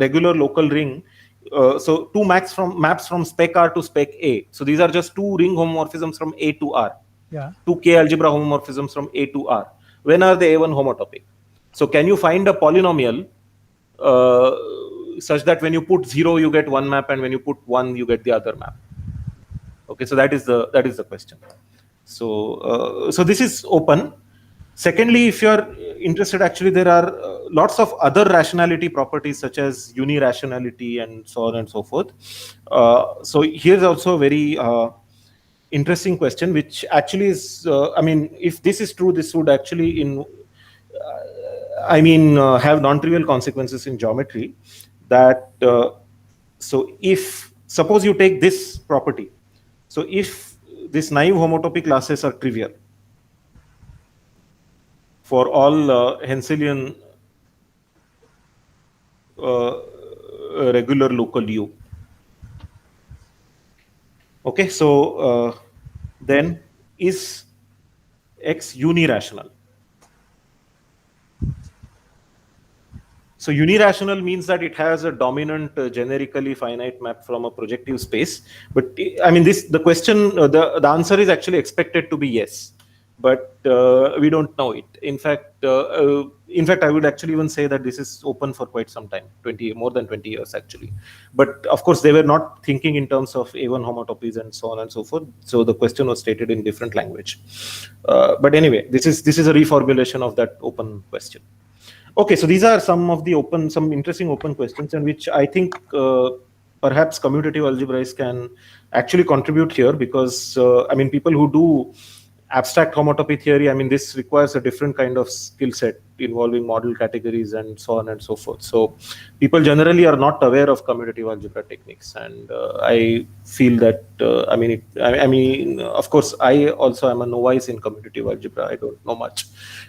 regular local ring. So two maps from spec R to spec A. So these are just two ring homomorphisms from A to R. Yeah. Two K algebra homomorphisms from A to R. When are they A1 homotopic? So can you find a polynomial such that when you put 0 you get one map, and when you put 1 you get the other map? Okay, so that is the question. So so this is open. Secondly, if you are interested, actually there are lots of other rationality properties such as unirationality and so on and so forth. So here's also a very interesting question, which actually is, I mean, if this is true, this would actually have non-trivial consequences in geometry. That so if suppose you take this property, so if this naive homotopy classes are trivial for all Henselian regular local U. Okay, so then is X unirational? So unirational means that it has a dominant generically finite map from a projective space. But I mean, the question, the answer is actually expected to be yes, but we don't know it. In fact, I would actually even say that this is open for quite some time, more than 20 years actually. But of course, they were not thinking in terms of A1 homotopies and so on and so forth. So the question was stated in different language. But anyway, this is a reformulation of that open question. Okay, so these are some interesting open questions, and which I think perhaps commutative algebraists can actually contribute here, because I mean, people who do abstract homotopy theory, I mean, this requires a different kind of skill set involving model categories and so on and so forth. So people generally are not aware of commutative algebra techniques, and I feel that I mean, of course, I also am a novice in commutative algebra. I don't know much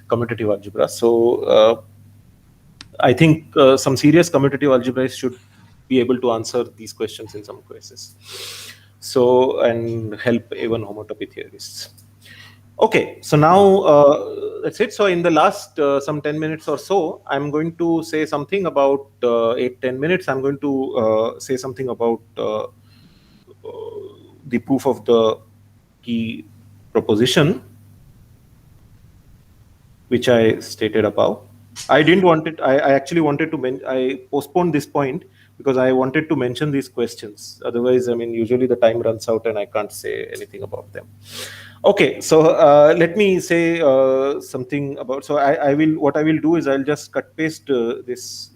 commutative algebra, so I think some serious commutative algebraists should be able to answer these questions in some cases. So, and help A1 homotopy theorists. Okay, so now that's it. So in the last some 10 minutes or so, I'm going to say something about 8-10 minutes. I'm going to say something about the proof of the key proposition, which I stated above. I didn't want it. I actually wanted to I postponed this point because I wanted to mention these questions. Otherwise, I mean, usually the time runs out and I can't say anything about them. Okay, so let me say something about. So what I will do is I'll just cut paste this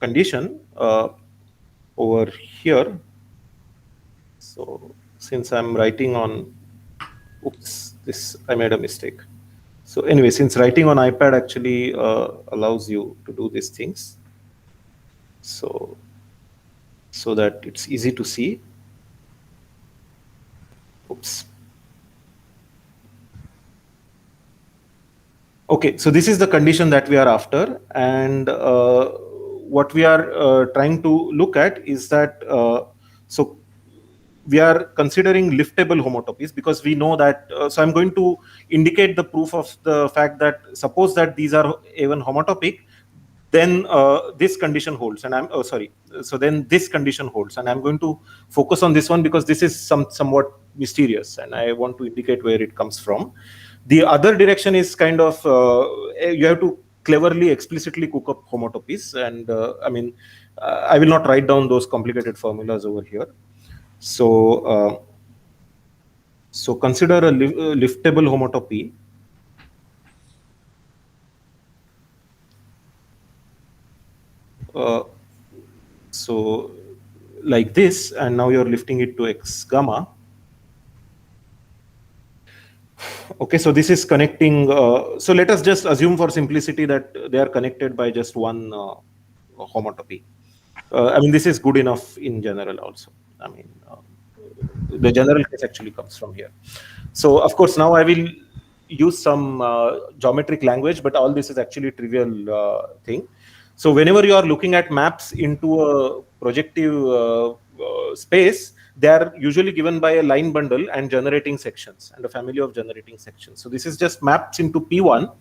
condition over here. So since I'm writing on, oops, I made a mistake. So anyway, since writing on iPad actually allows you to do these things, so that it's easy to see. Oops. Okay, so this is the condition that we are after, and what we are trying to look at is that so we are considering liftable homotopies, because we know that, so I'm going to indicate the proof of the fact that suppose that these are A1 homotopic, then this condition holds, and so then this condition holds, and I'm going to focus on this one because this is somewhat mysterious, and I want to indicate where it comes from. The other direction is kind of, you have to cleverly, explicitly cook up homotopies, and I mean, I will not write down those complicated formulas over here. So, so consider a liftable homotopy. So like this, and now you're lifting it to X gamma. Okay, so this is connecting. So let us just assume for simplicity that they are connected by just one homotopy. I mean, this is good enough in general also. I mean, the general case actually comes from here. So of course, now I will use some geometric language, but all this is actually trivial thing. So whenever you are looking at maps into a projective space, they are usually given by a line bundle and generating sections and a family of generating sections. So this is just maps into P1.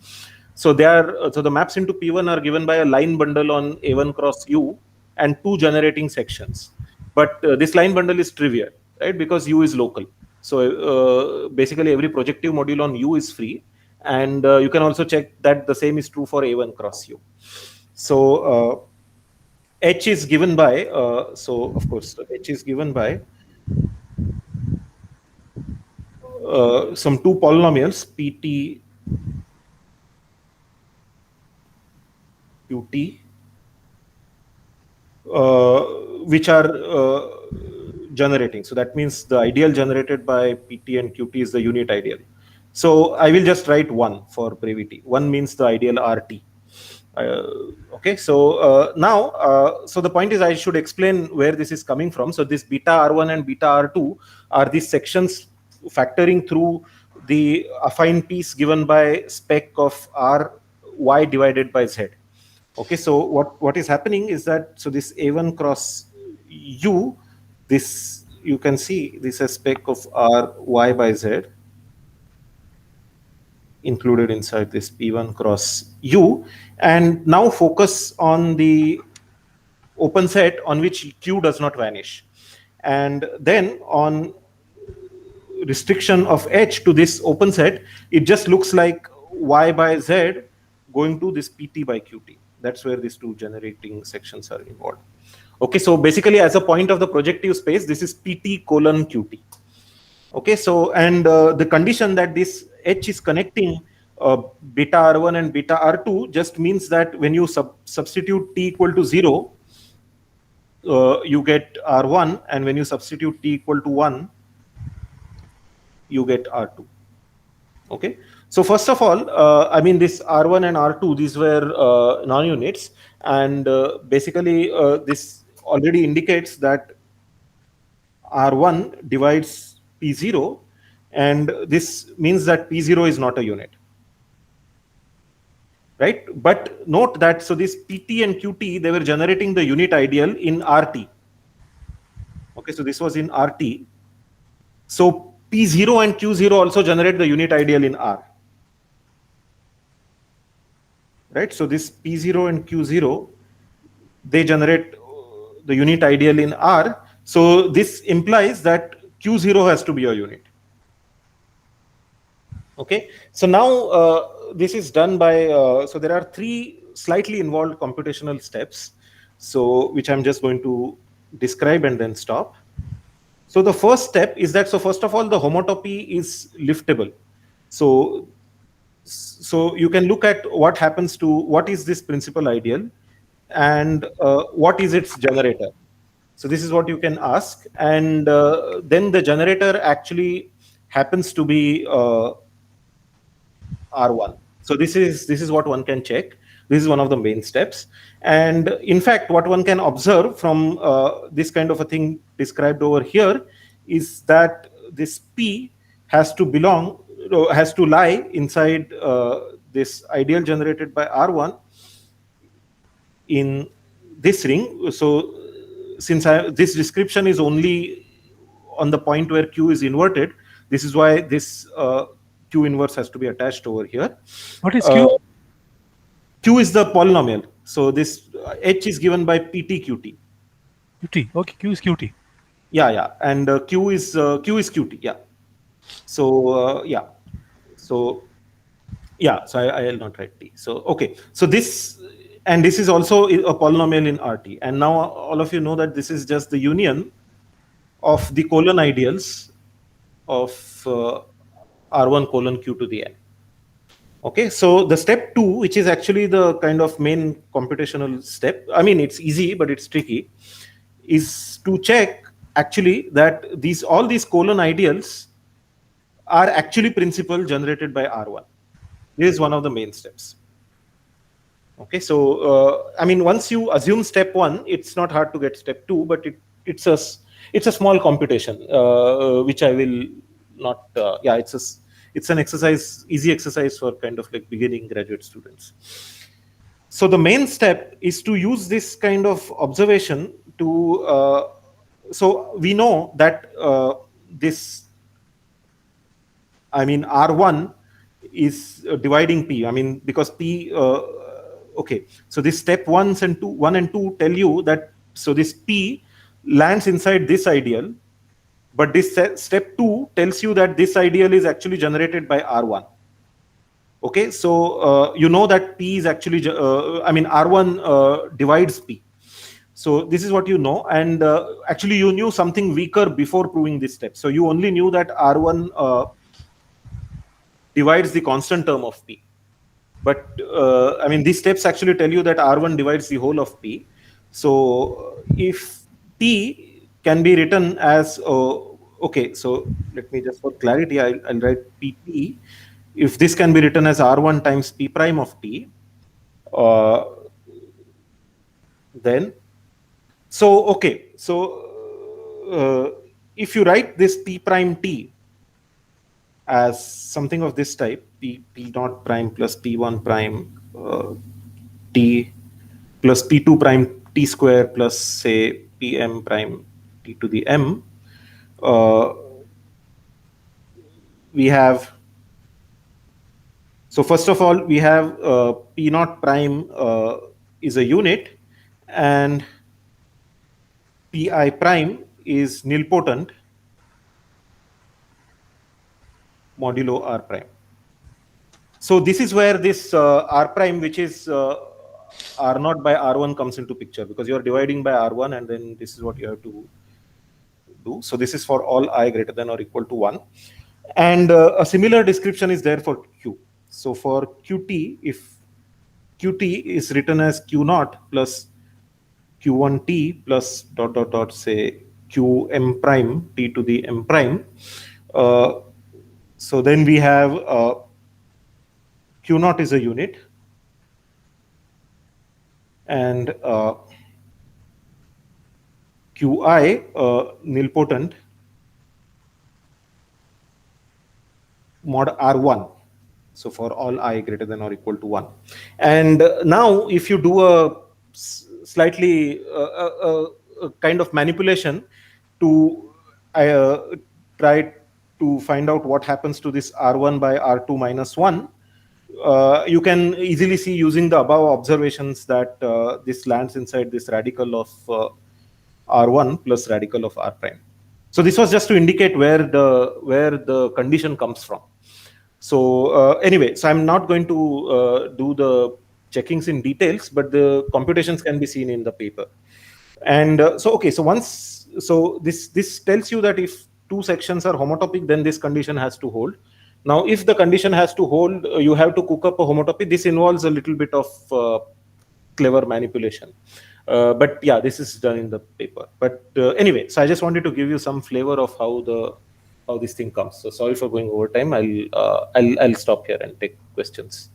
So they are so the maps into P1 are given by a line bundle on A1 cross U and 2 generating sections. But this line bundle is trivial, right? Because U is local. So basically every projective module on U is free. And you can also check that the same is true for A1 cross U. So H is given by, so of course, H is given by some 2 polynomials, PT, QT, which are generating. So that means the ideal generated by PT and QT is the unit ideal. So I will just write 1 for brevity. 1 means the ideal RT. Okay, so now, so the point is I should explain where this is coming from. So this beta R1 and beta R2 are these sections factoring through the affine piece given by spec of R y divided by Z. Okay, so what is happening is that, so this A1 cross U, this, you can see this is spec of R y by Z included inside this P1 cross U, and now focus on the open set on which Q does not vanish. And then on restriction of H to this open set, it just looks like Y by Z going to this PT by QT. That's where these 2 generating sections are involved. Okay, so basically as a point of the projective space, this is PT colon QT. Okay, so and the condition that this H is connecting beta R1 and beta R2 just means that when you substitute t equal to 0, you get R1, and when you substitute t equal to 1, you get R2. Okay, so first of all, I mean this R1 and R2, these were non-units, and basically this already indicates that R1 divides P0, and this means that P0 is not a unit, right? But note that, so this PT and QT, they were generating the unit ideal in RT. Okay, so this was in RT. So P0 and Q0 also generate the unit ideal in R. Right, so this P0 and Q0, they generate the unit ideal in R. So this implies that Q0 has to be a unit. Okay, so now this is done by, so there are 3 slightly involved computational steps, so which I'm just going to describe and then stop. So the first step is that, so first of all, the homotopy is liftable. So you can look at what happens to, what is this principal ideal and what is its generator. So this is what you can ask, and then the generator actually happens to be R1. So this is what one can check. This is one of the main steps. And in fact, what one can observe from this kind of a thing described over here is that this P has to belong, has to lie inside this ideal generated by R1 in this ring. So since this description is only on the point where Q is inverted, this is why this Q inverse has to be attached over here. What is Q? Q is the polynomial. So this H is given by PT QT. QT. Okay, Q is QT. Yeah, and Q is QT. Yeah. So yeah. So yeah. So I'll not write T. So okay. So this, and this is also a polynomial in RT. And now all of you know that this is just the union of the colon ideals of R1 colon Q to the N. Okay, so the step 2, which is actually the kind of main computational step, I mean, it's easy, but it's tricky, is to check actually that all these colon ideals are actually principal generated by R1. This is one of the main steps. Okay, so I mean, once you assume step 1, it's not hard to get step 2, but it's a small computation, which I will not. Yeah, it's an exercise, easy exercise for kind of like beginning graduate students. So the main step is to use this kind of observation to, so we know that this, I mean, R1 is dividing P. I mean, because P, okay. So this step 1 and 2 tell you that, so this P lands inside this ideal, but this step 2 tells you that this ideal is actually generated by R1. Okay, so you know that P is actually, I mean, R1 divides P. So this is what you know, and actually you knew something weaker before proving this step. So you only knew that R1 divides the constant term of P. But I mean, these steps actually tell you that R1 divides the whole of P. So if P can be written as, okay, so let me just, for clarity, I'll write PP. If this can be written as R1 times P prime of T, then, so, okay, so if you write this P prime T as something of this type, P naught prime plus P1 prime T plus P2 prime T square plus, say, Pm prime T to the M, we have, so first of all, we have P naught prime is a unit, and Pi prime is nilpotent modulo R prime. So this is where this R prime, which is R naught by R1, comes into picture, because you are dividing by R1, and then this is what you have to do. So this is for all I greater than or equal to 1. And a similar description is there for Q. So for Qt, if Qt is written as Q naught plus Q1t plus dot dot dot, say, Qm prime T to the M prime, so then we have Q naught is a unit, and Qi nilpotent mod R1. So for all I greater than or equal to 1. And now if you do a slightly kind of manipulation to try to find out what happens to this R1 by R2 minus 1, you can easily see using the above observations that this lands inside this radical of R1 plus radical of R prime. So this was just to indicate where the condition comes from. So anyway, so I'm not going to do the checkings in details, but the computations can be seen in the paper. And so, okay, so once, so this tells you that if two sections are homotopic, then this condition has to hold. Now, if the condition has to hold, you have to cook up a homotopy. This involves a little bit of clever manipulation. But yeah, this is done in the paper. But anyway, so I just wanted to give you some flavor of how this thing comes. So sorry for going over time. I'll stop here and take questions.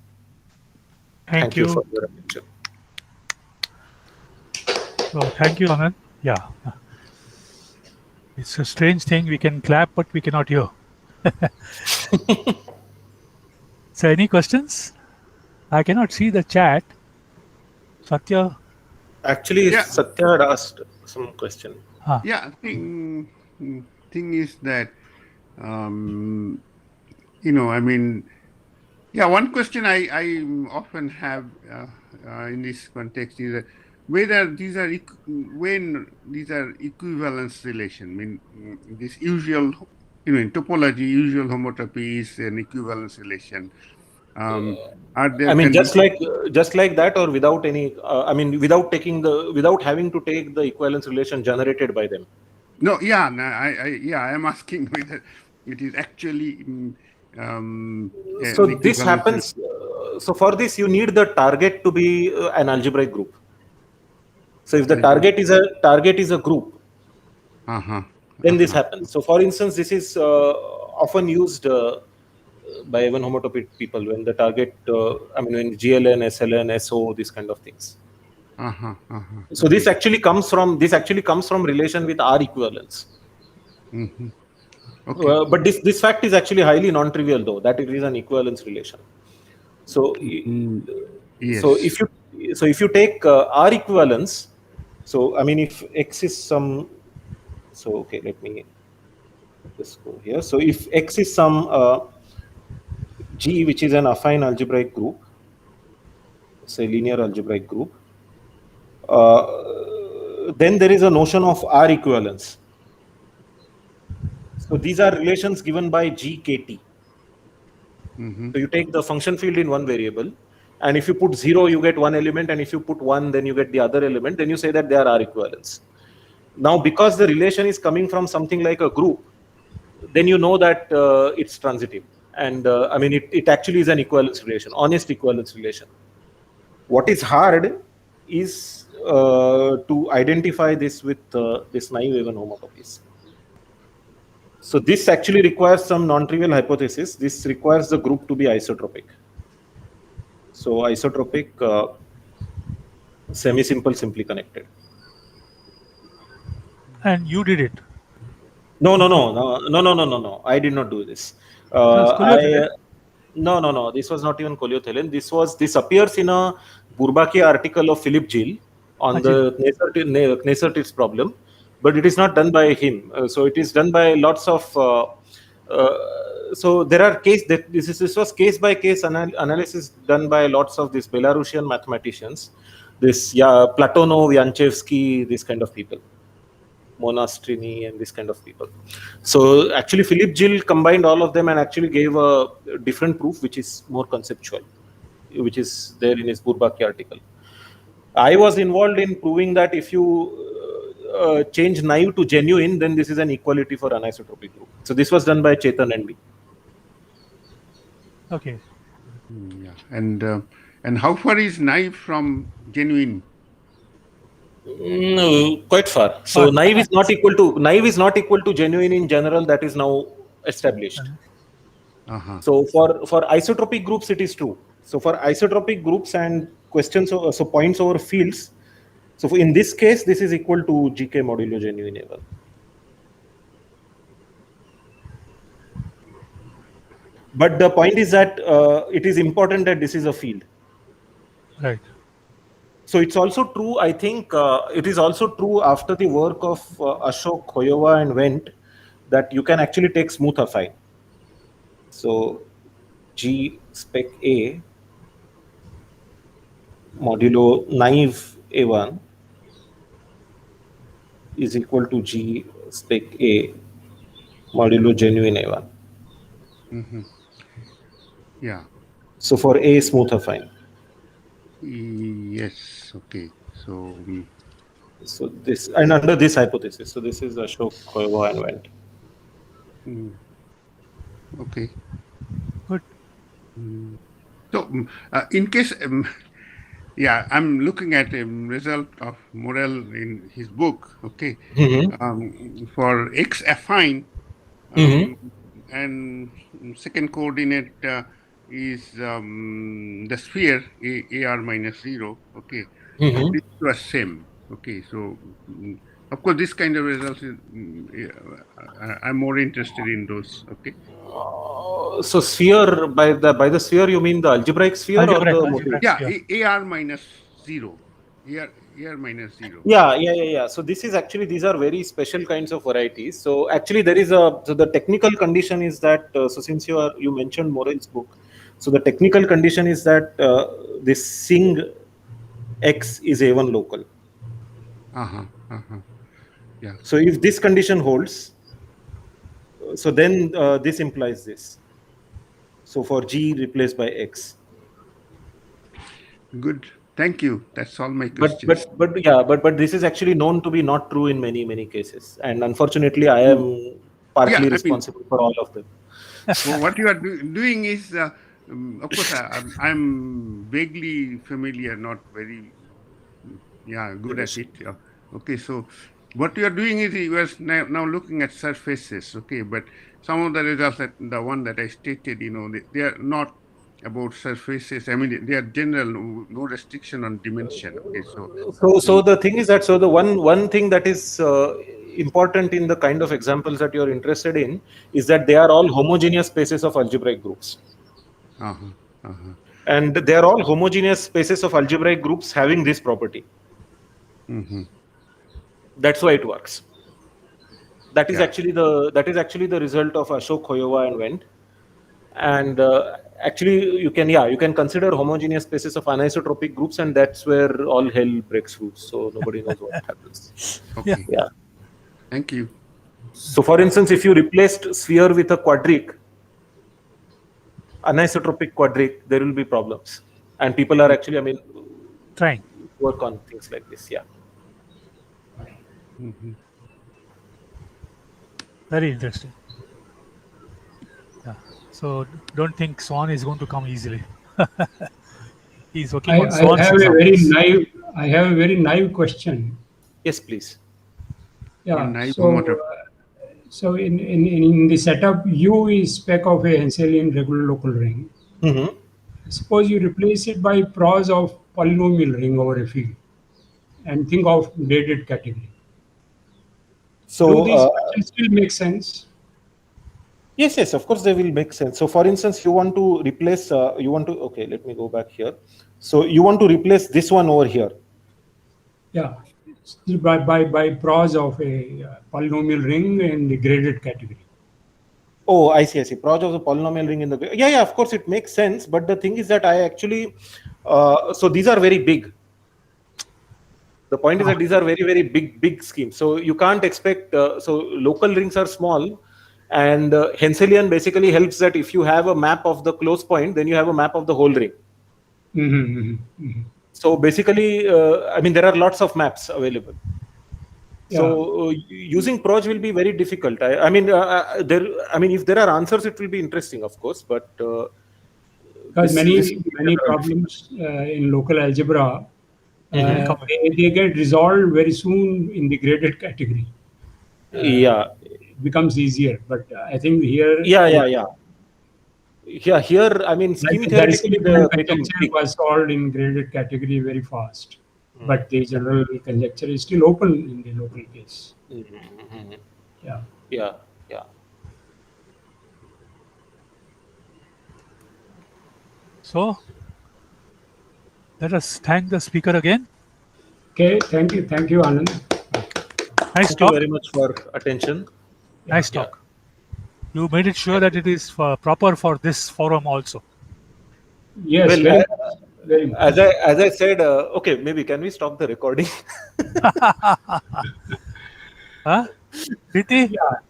Thank you for your attention. So thank you, Anand. Yeah. It's a strange thing. We can clap, but we cannot hear. So any questions? I cannot see the chat. Satya? Actually, Yeah. Satya had asked some question. Yeah, thing is that, you know, I mean, yeah, one question I often have in this context is that whether these are when these are equivalence relation. I mean, this usual, you know, in topology, usual homotopy is an equivalence relation. Are there? I mean, just like that, or without any. I mean, without having to take the equivalence relation generated by them. No, yeah, no, I am asking whether it is actually. So this happens. So for this, you need the target to be an algebraic group. So if the target is a group, then this happens. So for instance, this is often used by even homotopy people when the target, I mean, when GLN, SLN, SO, these kind of things. So this actually comes from relation with R equivalence. Okay. But this fact is actually highly non-trivial, though, that it is an equivalence relation. So, Yes. so if you take R equivalence, so I mean, if X is some, so okay, let me just go here. So if X is some G, which is an affine algebraic group, say linear algebraic group, then there is a notion of R equivalence. So these are relations given by GKT. So you take the function field in one variable, and if you put 0, you get one element, and if you put 1, then you get the other element, then you say that they are R equivalents. Now, because the relation is coming from something like a group, then you know that it's transitive. And I mean, it actually is an equivalence relation, honest equivalence relation. What is hard is to identify this with this naive even homomorphies. So this actually requires some non-trivial hypothesis. This requires the group to be isotropic. So isotropic, semi-simple, simply connected. And you did it. No. I did not do this. No. This was not even Colliot-Helen. This appears in a Bourbaki article of Philip Gill on the Kneser-Tits problem, but it is not done by him. So it is done by lots of. So there are this was case by case analysis done by lots of these Belarusian mathematicians, Platonov, Yanchevsky, this kind of people. Monastrini and this kind of people. So actually Philip Gill combined all of them and actually gave a different proof which is more conceptual, which is there in his Bourbaki article. I was involved in proving that if you change naive to genuine, then this is an equality for anisotropic group. So this was done by Chetan and me. Okay. Yeah. And how far is naive from genuine? No, quite far. So naive is not equal to genuine in general. That is now established. So for isotropic groups, it is true. So for isotropic groups and questions, so points over fields. So in this case, this is equal to GK modulo genuine A1. But the point is that it is important that this is a field. Right. So it's also true, I think, it is also true after the work of Ashok, Khoyova and Wendt that you can actually take smooth affine. So G spec A modulo naive A1 is equal to G spec A modulo genuine A1. Yeah. So for A smooth affine. Yes. Okay. So this, and under this hypothesis, so this is Ashok, Khoyova and Wendt. Okay. Good. So in case, I'm looking at a result of Morel in his book. Okay. For X affine, and second coordinate is the sphere AR minus 0. Okay. This was same. Okay. So of course this kind of results I'm more interested in those. Okay. So sphere, by the sphere you mean the algebraic sphere algebraic sphere. AR minus 0. AR minus 0. Yeah. So this is actually, these are very special kinds of varieties. So actually there is so the technical condition is that, so since you mentioned Morel's book, so the technical condition is that this Singh X is A1 local. Yeah. So if this condition holds, so then this implies this. So for G replaced by X. Good. Thank you. That's all my questions. But this is actually known to be not true in many cases, and unfortunately, I am partly responsible for all of them. So what you are doing is, of course, I'm vaguely familiar, not very, good at it. Okay, so what you are doing is you are now looking at surfaces. Okay, but some of the results, the one that I stated, they are not about surfaces. I mean, they are general, no restriction on dimension. Okay, so the thing is that, so the one thing that is important in the kind of examples that you're interested in is that they are all homogeneous spaces of algebraic groups. Uh-huh. Uh-huh. And they are all homogeneous spaces of algebraic groups having this property. Mm-hmm. That's why it works. That is Yeah. actually the result of Ashok, Hoyova, and Wendt. And actually, you can consider homogeneous spaces of anisotropic groups, and that's where all hell breaks loose. So nobody knows what happens. Okay. Yeah. Thank you. So, for instance, if you replaced sphere with a quadric, anisotropic quadric, there will be problems, and people are actually, Trying. work on things like this. Yeah. Mm-hmm. Very interesting. Yeah. So don't think Swan is going to come easily. He's working on I Swan. have a very naive question. Yes, please. Yeah. On naive So, motor. so in the setup, U is spec of a Henselian regular local ring. Mm-hmm. Suppose you replace it by pros of polynomial ring over a field, and think of graded category. Do So, these questions still make sense? yes, of course they will make sense. So, for instance, you want to replace, okay, let me go back here. So, you want to replace this one over here. Yeah. Still by pros of a polynomial ring in the graded category. Oh, I see. Proj of the polynomial ring in the... Yeah, of course it makes sense. But the thing is that I actually... so these are very big. The point is that these are very, very big schemes. So you can't expect... so local rings are small. And Henselian basically helps that if you have a map of the close point, then you have a map of the whole ring. Mm-hmm, mm-hmm, mm-hmm. So basically, there are lots of maps available. Yeah. So using Proj will be very difficult. If there are answers, it will be interesting, of course. But Because many problems in local algebra, they get resolved very soon in the graded category. It becomes easier. But I think here, Yeah, here, scheme theoretically, the conjecture was solved in graded category very fast. But the general conjecture is still open in the local case. Yeah. Yeah. So let us thank the speaker again. Okay, thank you, Anand. Nice Thank talk. you very much for attention. Nice talk. You made it sure that it is proper for this forum also. Yes, Well, very much. as I said, okay, maybe can we stop the recording? Huh? Preeti? Yeah.